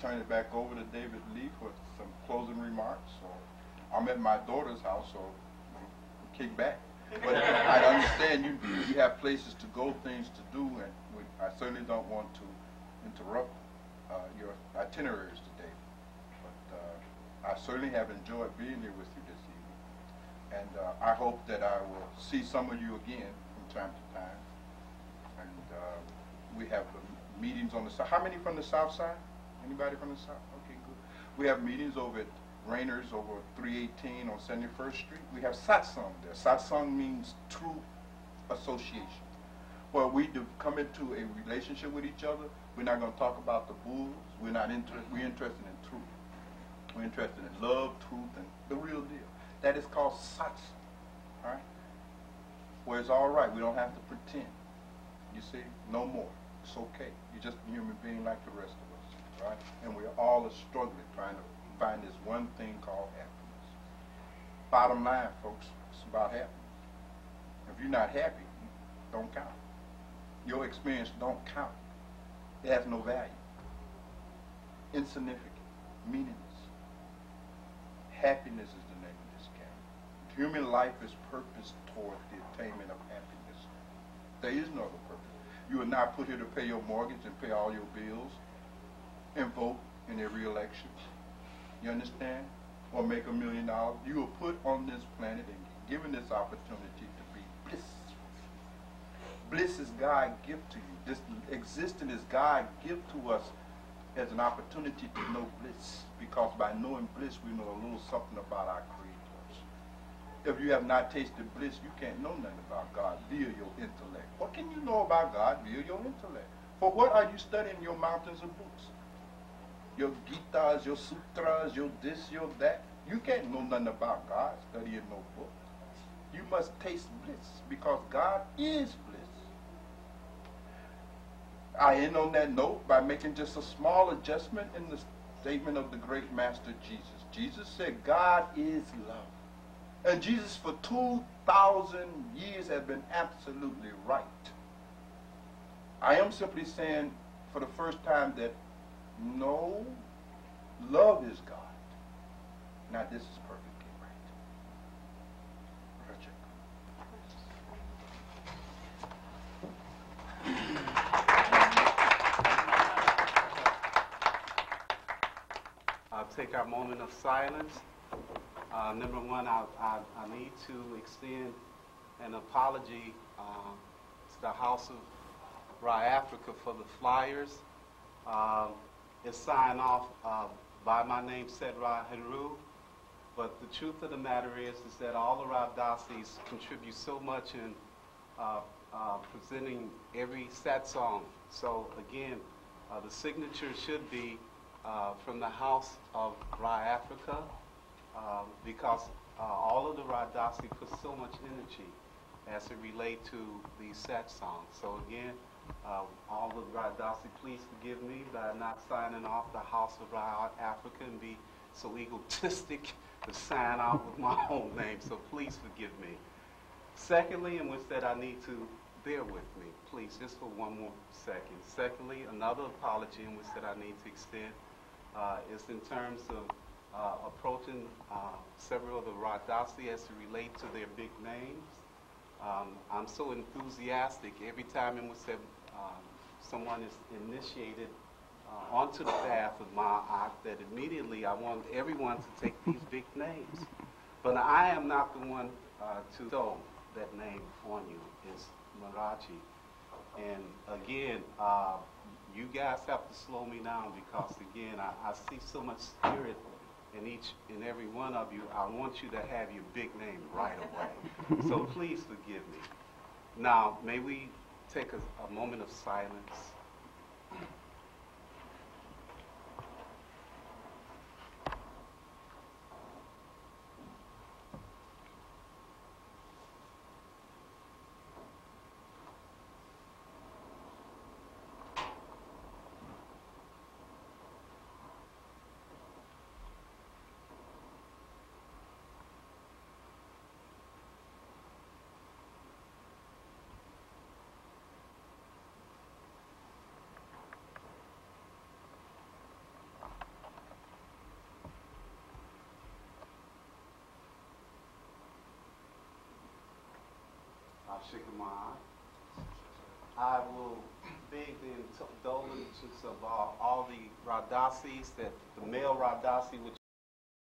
turn it back over to David Lee for some closing remarks. So I'm at my daughter's house, so kick back. But I understand you have places to go, things to do, and I certainly don't want to interrupt your itineraries today. But I certainly have enjoyed being here with you this evening. And I hope that I will see some of you again from time to time. And we have meetings on the south. How many from the south side? Anybody from the south? Okay, good. We have meetings over at Rainer's over 318 on 71st Street. We have satsang there. Satsang means true association. Well, we do come into a relationship with each other. We're not going to talk about the bulls. We're interested in truth. We're interested in love, truth, and the real deal. That is called satsang. All right? Where it's all right. We don't have to pretend. You see? No more. It's okay. You're just a human being like the rest of us. Right? And we're all struggling trying to find this one thing called happiness. Bottom line, folks, it's about happiness. If you're not happy, don't count. Your experience don't count. It has no value. Insignificant, meaningless. Happiness is the name of this game. Human life is purposed toward the attainment of happiness. There is no other purpose. You are not put here to pay your mortgage and pay all your bills and vote in every election. You understand? Or make $1 million. You were put on this planet and given this opportunity to be bliss. Bliss is God gift to you. This existence is God gift to us as an opportunity to know bliss. Because by knowing bliss, we know a little something about our creators. If you have not tasted bliss, you can't know nothing about God via your intellect. What can you know about God via your intellect? For what are you studying your mountains of books? Your Gitas, your Sutras, your this, your that. You can't know nothing about God studying no book. You must taste bliss because God is bliss. I end on that note by making just a small adjustment in the statement of the great master Jesus. Jesus said God is love. And Jesus for 2,000 years has been absolutely right. I am simply saying for the first time that no, love is God. Now this is perfectly right. I'll take our moment of silence. Number one, I need to extend an apology to the House of Afrika for the flyers. It's signed off by my name, Sedra Heru, but the truth of the matter is that all the Ravdasis contribute so much in presenting every satsang. So again, the signature should be from the House of Afrika because all of the Ravdasis put so much energy as it relates to the satsangs. So again, all of the Radasi, please forgive me by not signing off the House of Afrika and be so egotistic to sign off with my own name. So please forgive me. Secondly, in which that I need to bear with me, please, just for one more second. Secondly, another apology in which that I need to extend is in terms of approaching several of the Radasi as it relates to their big names. I'm so enthusiastic every time in which that someone is initiated onto the path of Ma'at that immediately I want everyone to take these big names. But I am not the one to throw that name on you. It's Marachi. And again, you guys have to slow me down because again, I see so much spirit in each and every one of you. I want you to have your big name right away. So please forgive me. Now, may we take a moment of silence. Shikama. I will beg the indulgence of all the Radasis, that the male Radasi, which